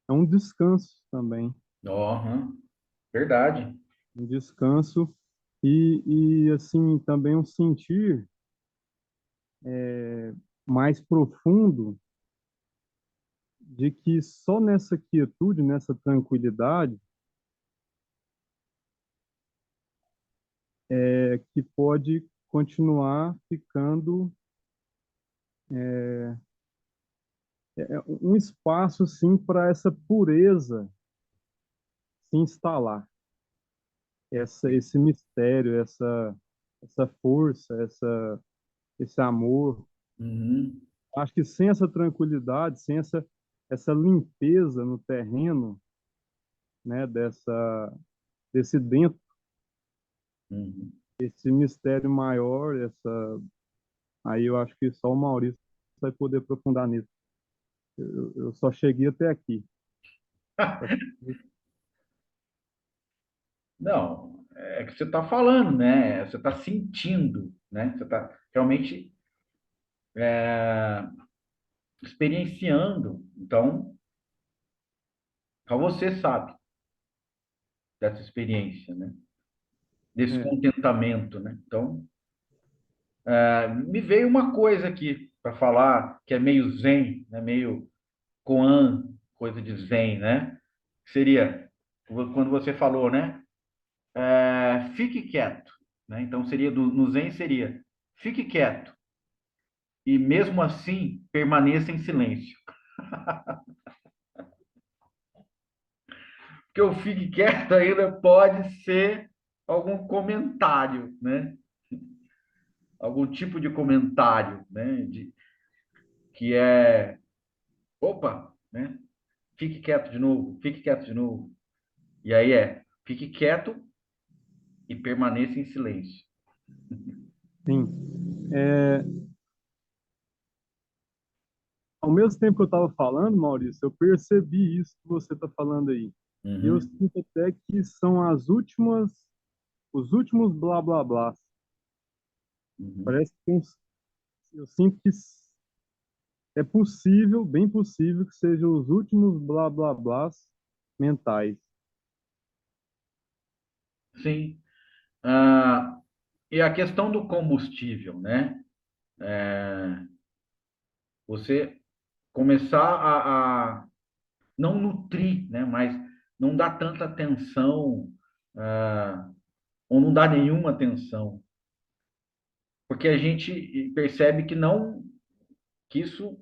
é um descanso também, Uhum. Verdade. um descanso e assim também um sentir mais profundo de que só nessa quietude, nessa tranquilidade, que pode continuar ficando um espaço sim para essa pureza se instalar, esse mistério, essa força, esse amor. Uhum. Acho que sem essa tranquilidade, sem essa essa limpeza no terreno, né, desse dentro, Uhum. esse mistério maior, aí eu acho que só o Maurício vai poder aprofundar nisso. Eu só cheguei até aqui. Não, é que você está falando, né? Você está sentindo, né? Você está realmente experienciando. Então, só você sabe dessa experiência, né? Desse É, contentamento, né? Então, me veio uma coisa aqui para falar que é meio zen, né? Meio koan, coisa de zen, né? Seria quando você falou, né? Fique quieto, né? Então seria no zen seria fique quieto e mesmo assim permaneça em silêncio. Porque o fique quieto ainda pode ser algum comentário, né? Algum tipo de comentário, né? Que é, opa, né? Fique quieto de novo, fique quieto de novo. E aí fique quieto e permaneça em silêncio. sim. É, ao mesmo tempo que eu estava falando, Maurício, eu percebi isso que você está falando aí. E eu Uhum, sinto até que são os últimos blá blá blá. uhum. Parece que eu sinto que é possível, bem possível, que sejam os últimos blá blá blás mentais. Sim. E a questão do combustível, né? Você começar a não nutrir, né? Mas não dar tanta atenção, ou não dar nenhuma atenção, porque a gente percebe que não, que isso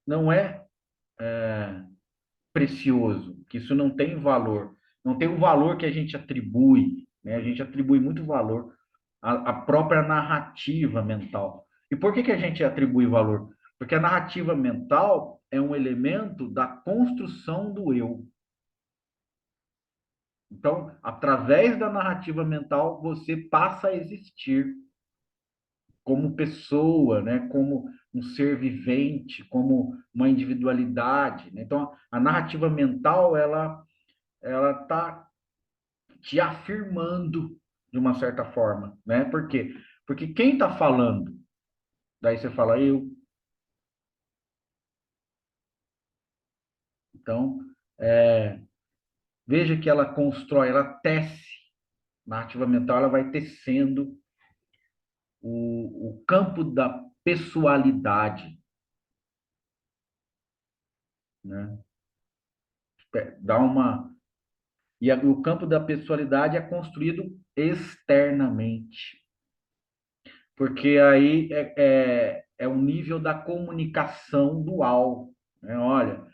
não é precioso, que isso não tem valor, não tem o valor que a gente atribui, né? A gente atribui muito valor à própria narrativa mental. E por que que a gente atribui valor? Porque a narrativa mental é um elemento da construção do eu. Então, através da narrativa mental, você passa a existir como pessoa, né? Como um ser vivente, como uma individualidade, né? Então, a narrativa mental, ela está te afirmando de uma certa forma, né? Por quê? Porque quem está falando? Daí você fala eu. Então, veja que ela constrói, ela tece. Narrativa mental, ela vai tecendo o campo da pessoalidade, né? Dá uma e o campo da pessoalidade é construído externamente, porque aí é o nível da comunicação dual, né? Olha,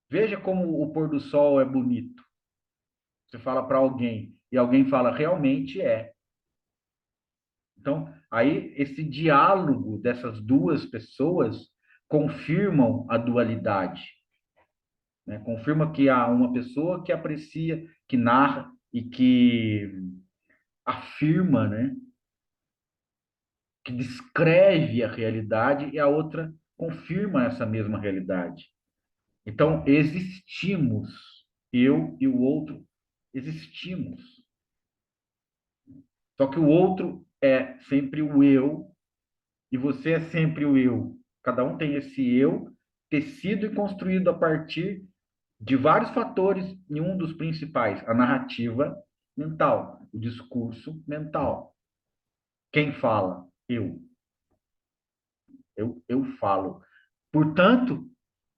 veja como o pôr do sol é bonito. Você fala para alguém e alguém fala realmente é. Então, aí esse diálogo dessas duas pessoas confirmam a dualidade, né? Confirma que há uma pessoa que aprecia, que narra e que afirma, né? Que descreve a realidade e a outra confirma essa mesma realidade. Então, existimos, eu e o outro existimos. Só que o outro é sempre o eu e você é sempre o eu. Cada um tem esse eu tecido e construído a partir de vários fatores, e um dos principais, a narrativa mental, o discurso mental. Quem fala? Eu. Eu falo. Portanto,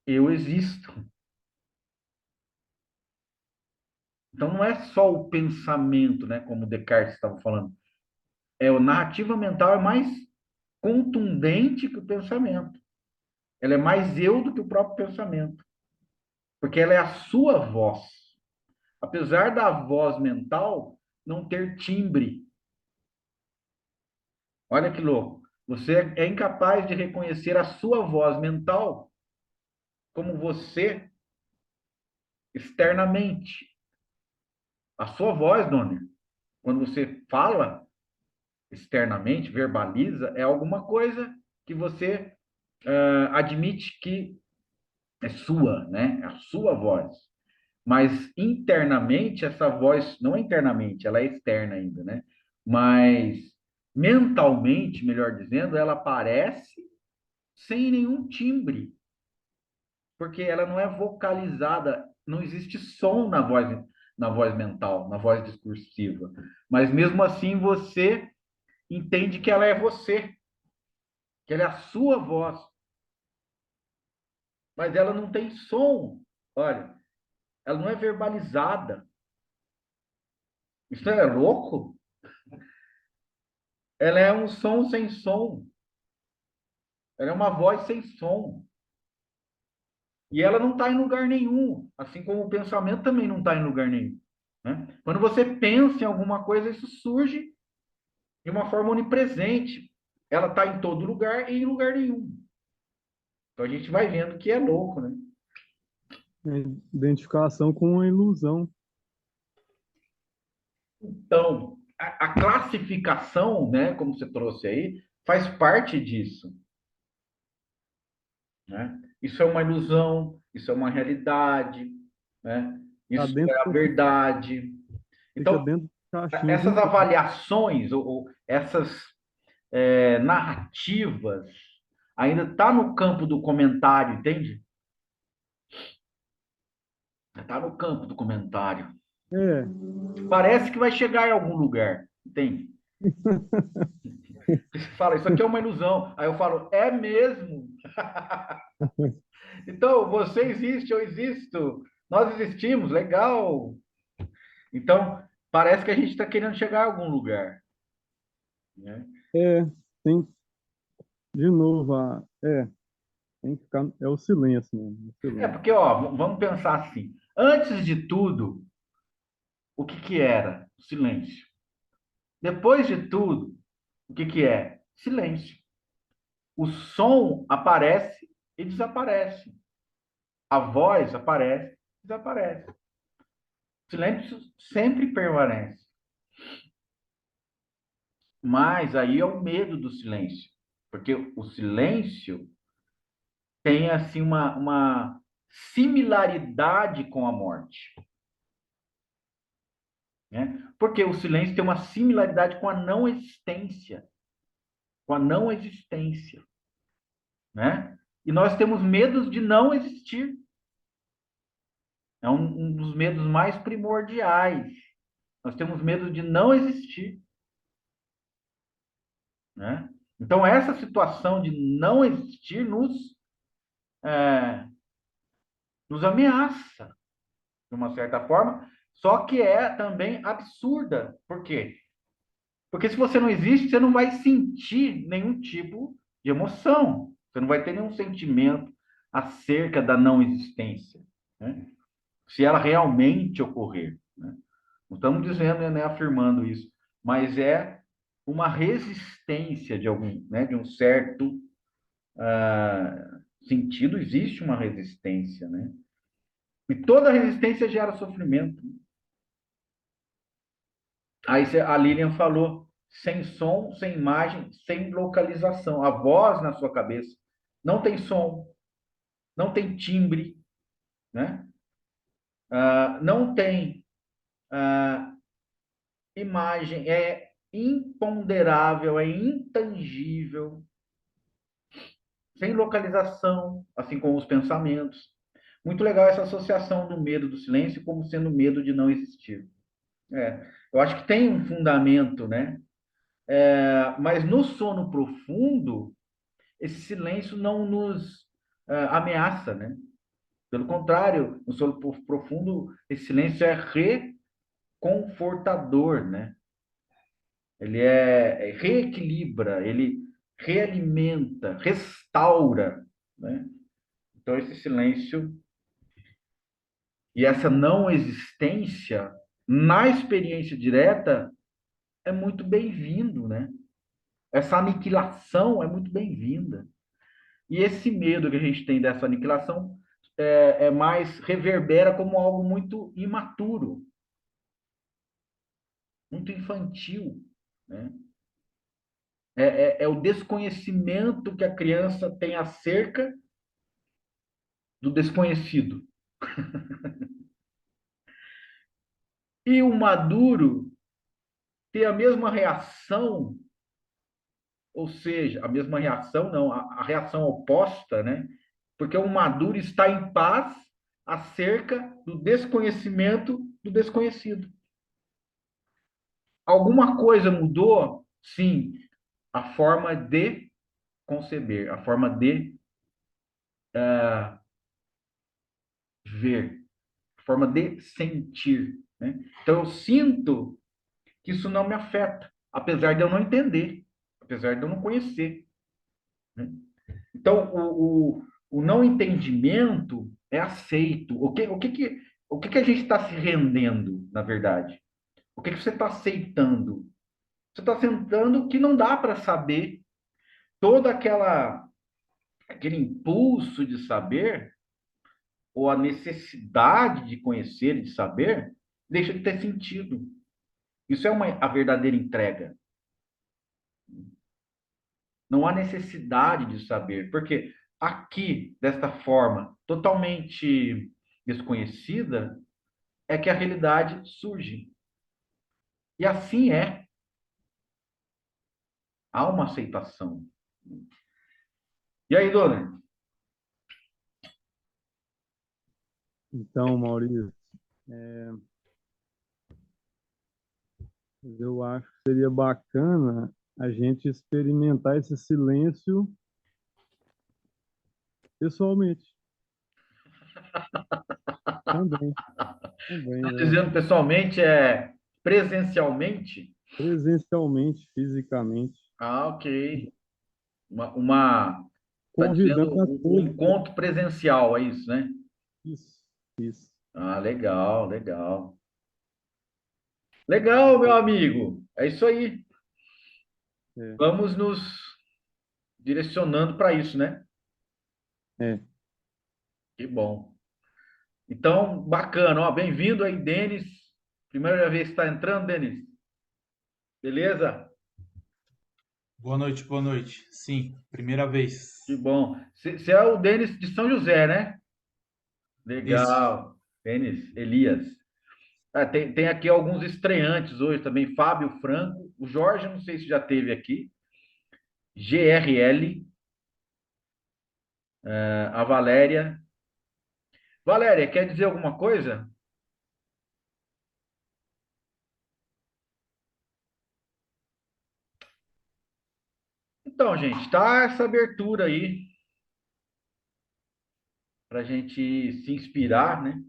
eu existo. Então, não é só o pensamento, né, como Descartes estava falando. A narrativa mental é mais contundente que o pensamento. Ela é mais eu do que o próprio pensamento, porque ela é a sua voz. Apesar da voz mental não ter timbre. Olha que louco. Você é incapaz de reconhecer a sua voz mental como você externamente. A sua voz, Dona, quando você fala externamente, verbaliza, é alguma coisa que você admite que é sua, né? É a sua voz. Mas internamente, essa voz, não é internamente, ela é externa ainda, né? Mas mentalmente, melhor dizendo, ela aparece sem nenhum timbre, porque ela não é vocalizada, não existe som na voz mental, na voz discursiva. Mas mesmo assim você entende que ela é você, que ela é a sua voz, mas ela não tem som. Olha, ela não é verbalizada. Isso é louco? Ela é um som sem som. Ela é uma voz sem som. E ela não está em lugar nenhum, assim como o pensamento também não está em lugar nenhum. Né? Quando você pensa em alguma coisa, isso surge de uma forma onipresente. Ela está em todo lugar e em lugar nenhum. Então a gente vai vendo que é louco, né? É identificação com a ilusão. Então, a classificação, né, como você trouxe aí, faz parte disso. Né? Isso é uma ilusão, isso é uma realidade, né? Tá Isso dentro, é a verdade. fica Então, dentro da caixinha de essas um. avaliações ou essas narrativas ainda está no campo do comentário, entende? Está no campo do comentário. É, Parece que vai chegar em algum lugar, entende? Você fala, isso aqui é uma ilusão. Aí eu falo, é mesmo? Então, você existe, eu existo, nós existimos, legal. Então, parece que a gente está querendo chegar a algum lugar. Né? é, tem, de novo, tem que ficar, é o silêncio mesmo, o silêncio. Porque, ó, vamos pensar assim. Antes de tudo, o que que era? Silêncio. Depois de tudo, o que que é? Silêncio. O som aparece e desaparece. A voz aparece e desaparece. O silêncio sempre permanece. Mas aí é o medo do silêncio. Porque o silêncio tem assim uma similaridade com a morte. Né? Porque o silêncio tem uma similaridade com a não existência. Com a não existência. Né? E nós temos medos de não existir. É um dos medos mais primordiais. Nós temos medo de não existir. Né? Então, essa situação de não existir nos ameaça, de uma certa forma, só que é também absurda. Por quê? Porque se você não existe, você não vai sentir nenhum tipo de emoção. Você não vai ter nenhum sentimento acerca da não existência. Né? Se ela realmente ocorrer. Né? Não estamos dizendo, né, afirmando isso, mas é uma resistência de algum, né, de um certo sentido, existe uma resistência, né? E toda resistência gera sofrimento. Aí a Lilian falou, sem som, sem imagem, sem localização. A voz na sua cabeça não tem som, não tem timbre, né? Não tem imagem, é imponderável, é intangível, sem localização, assim como os pensamentos. Muito legal essa associação do medo do silêncio como sendo medo de não existir. Eu acho que tem um fundamento, né? Mas no sono profundo, esse silêncio não nos ameaça, né? Pelo contrário, no sono profundo, esse silêncio é reconfortador, né? Ele reequilibra, ele realimenta, restaura, né? Então, esse silêncio e essa não existência, na experiência direta, é muito bem-vindo, né? Essa aniquilação é muito bem-vinda. E esse medo que a gente tem dessa aniquilação é mais reverbera como algo muito imaturo, muito infantil, né? É o desconhecimento que a criança tem acerca do desconhecido. E o maduro tem a mesma reação, ou seja, a mesma reação, não, a reação oposta, né? Porque o maduro está em paz acerca do desconhecimento do desconhecido. Alguma coisa mudou? Sim, a forma de conceber, a forma de ver, a forma de sentir, né? Então eu sinto que isso não me afeta, apesar de eu não entender, apesar de eu não conhecer, né? Então o não entendimento é aceito. O que a gente está se rendendo, na verdade? O que você está aceitando? Você está aceitando que não dá para saber toda aquele impulso de saber ou a necessidade de conhecer e de saber deixa de ter sentido. Isso é a verdadeira entrega. Não há necessidade de saber, porque aqui, desta forma totalmente desconhecida, é que a realidade surge. E assim é. Há uma aceitação. E aí, dona? Então, Maurício, eu acho que seria bacana a gente experimentar esse silêncio pessoalmente. Também, também, Está dizendo pessoalmente, presencialmente? presencialmente, fisicamente, Ah, ok. Está dizendo convidando a um todos. encontro presencial, é isso, né? Isso, isso. Ah, legal, legal. Legal, meu amigo. É isso aí. É, Vamos nos direcionando para isso, né? é. Que bom. Então, bacana. Ó, bem-vindo aí, Denis. Primeira vez que está entrando, Denis. Beleza? Boa noite, boa noite. Sim, primeira vez. Que bom. Você é o Denis de São José, né? Isso. Legal. Denis, Elias. Ah, tem aqui alguns estreantes hoje também. Fábio Franco. O Jorge, não sei se já teve aqui. GRL. A Valéria. Valéria, quer dizer alguma coisa? Então, gente, tá essa abertura aí para a gente se inspirar, né?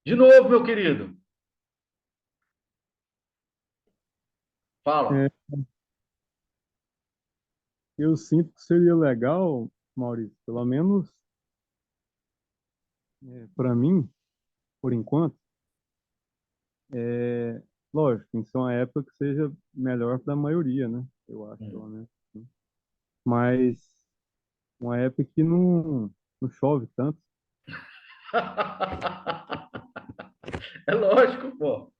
De novo, meu querido. Fala. É, eu sinto que seria legal, Maurício, pelo menos para mim, por enquanto, lógico, tem que ser uma época que seja melhor para a maioria, né? Eu acho, pelo menos. Mas uma época que não chove tanto. É lógico, pô.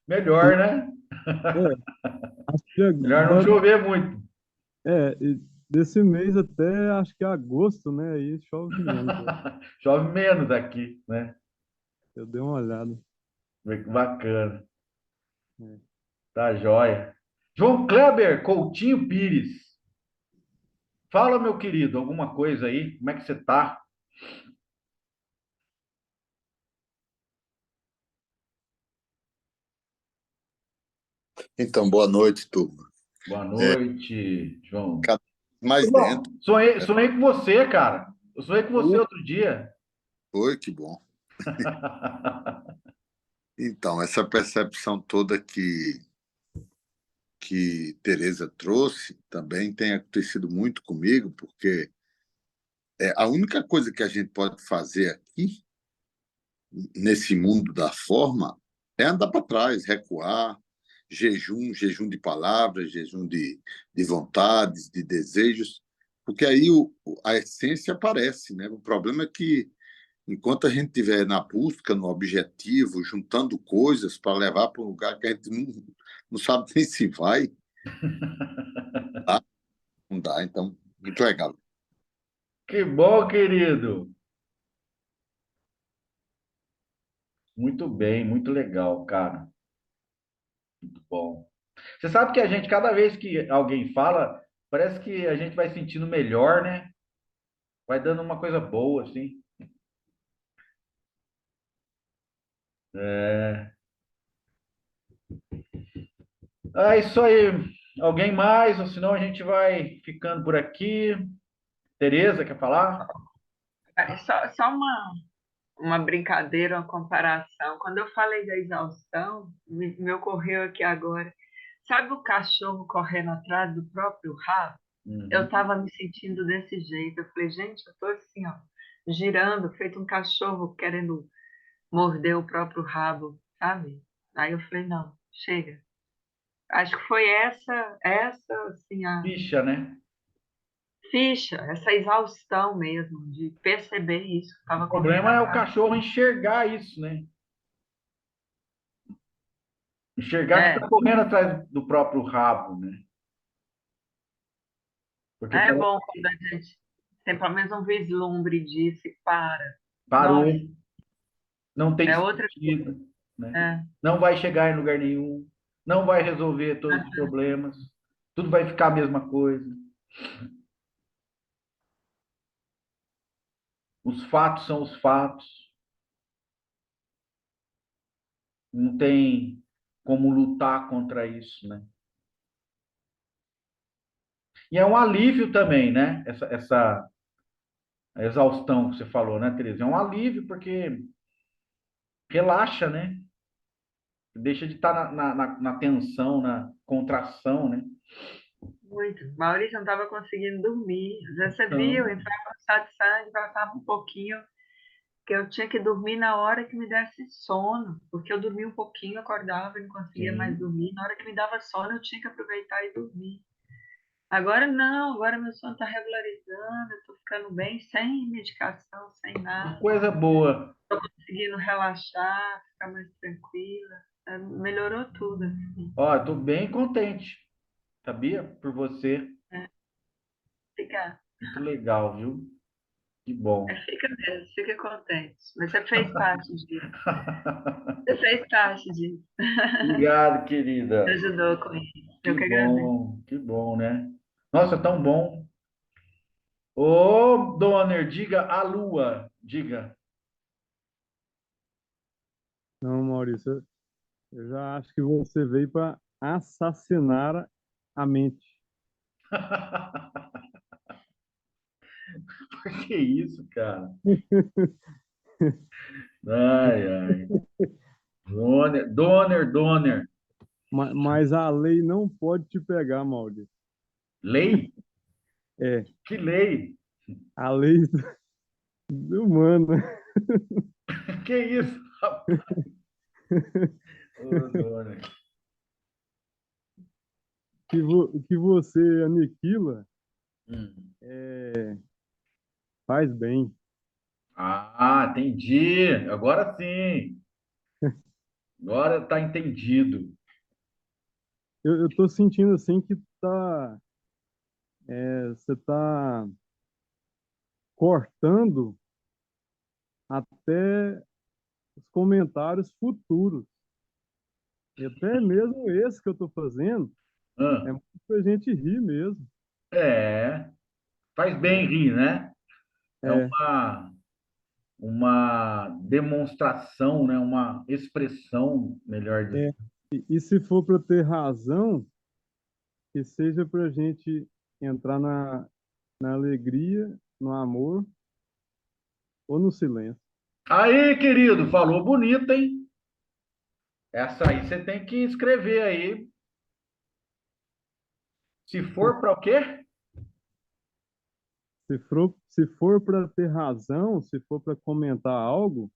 Melhor, né? É, acho que Melhor não chover muito. e desse mês até acho que agosto, né? Aí chove menos. Chove menos aqui, né? Eu dei uma olhada. Bacana. É. Tá joia. João Kleber Coutinho Pires. Fala, meu querido, alguma coisa aí? Como é que você tá? Então, boa noite, turma. Boa É, noite, João. cada vez mais dentro. João, sonhei com você, cara. Eu sonhei com você outro dia. Foi, que bom. Então, essa percepção toda que Teresa trouxe também tem acontecido muito comigo, porque a única coisa que a gente pode fazer aqui, nesse mundo da forma, é andar para trás, recuar, jejum de palavras, jejum de vontades, de desejos, porque aí a essência aparece, né? O problema é que, enquanto a gente estiver na busca, no objetivo, juntando coisas para levar para um lugar que a gente não sabe nem se vai, tá? Não dá. Então, muito legal. Que bom, querido. Muito bem, muito legal, cara. Muito bom. Você sabe que a gente, cada vez que alguém fala, parece que a gente vai sentindo melhor, né? Vai dando uma coisa boa, assim. É, é isso aí. Alguém mais? Ou senão a gente vai ficando por aqui. Tereza, quer falar? Só uma brincadeira, uma comparação. Quando eu falei da exaustão, me ocorreu aqui agora. Sabe o cachorro correndo atrás do próprio rabo? Eu Uhum. estava me sentindo desse jeito. Eu falei, gente, eu estou assim, ó, girando, feito um cachorro querendo morder o próprio rabo, sabe? Aí eu falei, não, chega. Acho que foi essa, assim, a Ficha, né? ficha, essa exaustão mesmo, de perceber isso que O estava correndo problema é o atrás. cachorro enxergar isso, né? Enxergar que É, está correndo atrás do próprio rabo, né? Porque é bom quando a gente tem pelo menos um vislumbre disso e para. parou, Nossa, não tem é outra coisa. sentido, né? É, Não vai chegar em lugar nenhum, não vai resolver todos os problemas, tudo vai ficar a mesma coisa. Os fatos são os fatos, não tem como lutar contra isso, né? E é um alívio também, né? Essa exaustão que você falou, né, Teresa? É um alívio porque relaxa, né? Deixa de estar na tensão, na contração, né? muito. Maurício não estava conseguindo dormir. Às vezes você via, eu Então, entrava no estado de sangue, passava um pouquinho, que eu tinha que dormir na hora que me desse sono, porque eu dormia um pouquinho, acordava e não conseguia mais sim. dormir. Na hora que me dava sono, eu tinha que aproveitar e dormir. Agora não, agora meu sono está regularizando, eu estou ficando bem, sem medicação, sem Que nada, coisa boa. conseguindo relaxar, ficar mais tranquila. Melhorou tudo, assim. Ó, estou bem contente, sabia? Por você. É, fica, Muito legal, viu? Que bom. fica mesmo, fica contente. Mas você fez parte disso. Você fez parte disso. Obrigado, Me querida. ajudou com isso. Eu que agradeço. Que bom, né? Nossa, tão bom. Ô, Donner, diga a lua, diga. Não, Maurício, eu já acho que você veio para assassinar a mente. Que isso, cara? Ai, ai. Donner. Mas a lei não pode te pegar, Maurício. Lei? É, Que lei? a lei humana. Que isso, rapaz? Ô, Donner. Que você aniquila, Hum. faz bem. Ah, entendi. Agora sim. Agora tá entendido. Eu tô sentindo assim que você tá cortando até os comentários futuros. E até mesmo esse que eu tô fazendo Ah, é muito pra gente rir mesmo. é, faz bem rir, né? É É, uma demonstração, né? Uma expressão, melhor é. dizendo. E se for para ter razão, que seja para a gente entrar na alegria, no amor ou no silêncio. Aí, querido, falou bonito, hein? Essa aí você tem que escrever aí. Se for para o quê? Se for para ter razão, se for para comentar algo,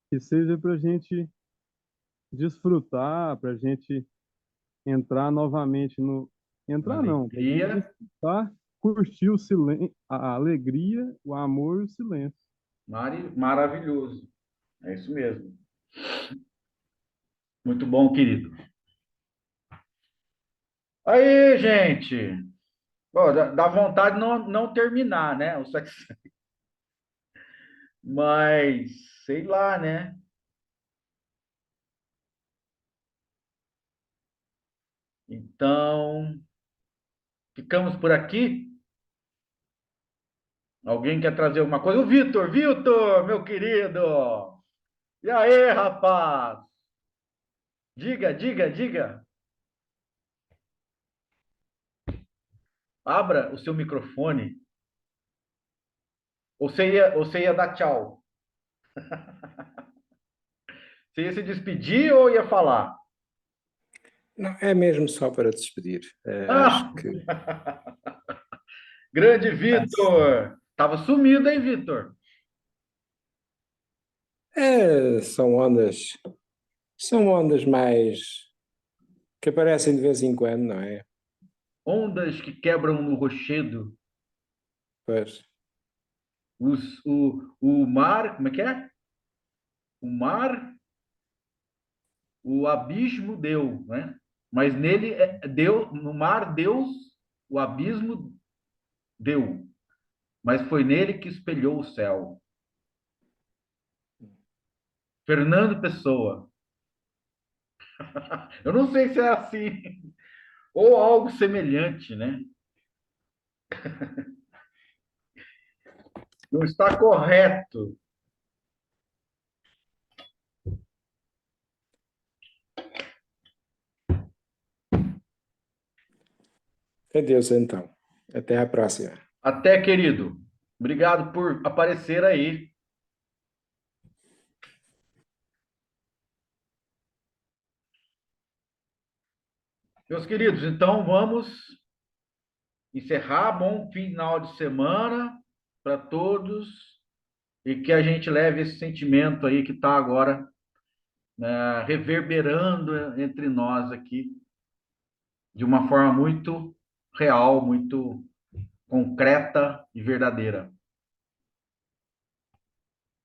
que seja para a gente desfrutar, para a gente entrar novamente no. Entrar não, pra gente Alegria, desfrutar, curtir o silêncio, a alegria, o amor e o silêncio. maravilhoso. É isso mesmo. Muito bom, querido. Aí, gente. Pô, dá vontade de não terminar, né? Mas, sei lá, né? Então, ficamos por aqui. Alguém quer trazer alguma coisa? O Vitor, Vitor, meu querido. E aí, rapaz? Diga, diga, diga. Abra o seu microfone. Ou você ia dar tchau? Você ia se despedir ou ia falar? Não, é mesmo só para despedir. Acho Ah, que grande Vitor! Tava sumido, hein, Vitor? são ondas mais que aparecem de vez em quando, não é? Ondas que quebram no rochedo. Pois, O mar, como é que é? O mar, o abismo deu, né? Mas nele deu, no mar Deus, o abismo deu, mas foi nele que espelhou o céu. Fernando Pessoa. Eu não sei se é assim ou algo semelhante, né? Não está correto. adeus então. Até à próxima. Até, querido. Obrigado por aparecer aí. Meus queridos, então vamos encerrar. Bom final de semana para todos e que a gente leve esse sentimento aí que está agora, né, reverberando entre nós aqui de uma forma muito real, muito concreta e verdadeira.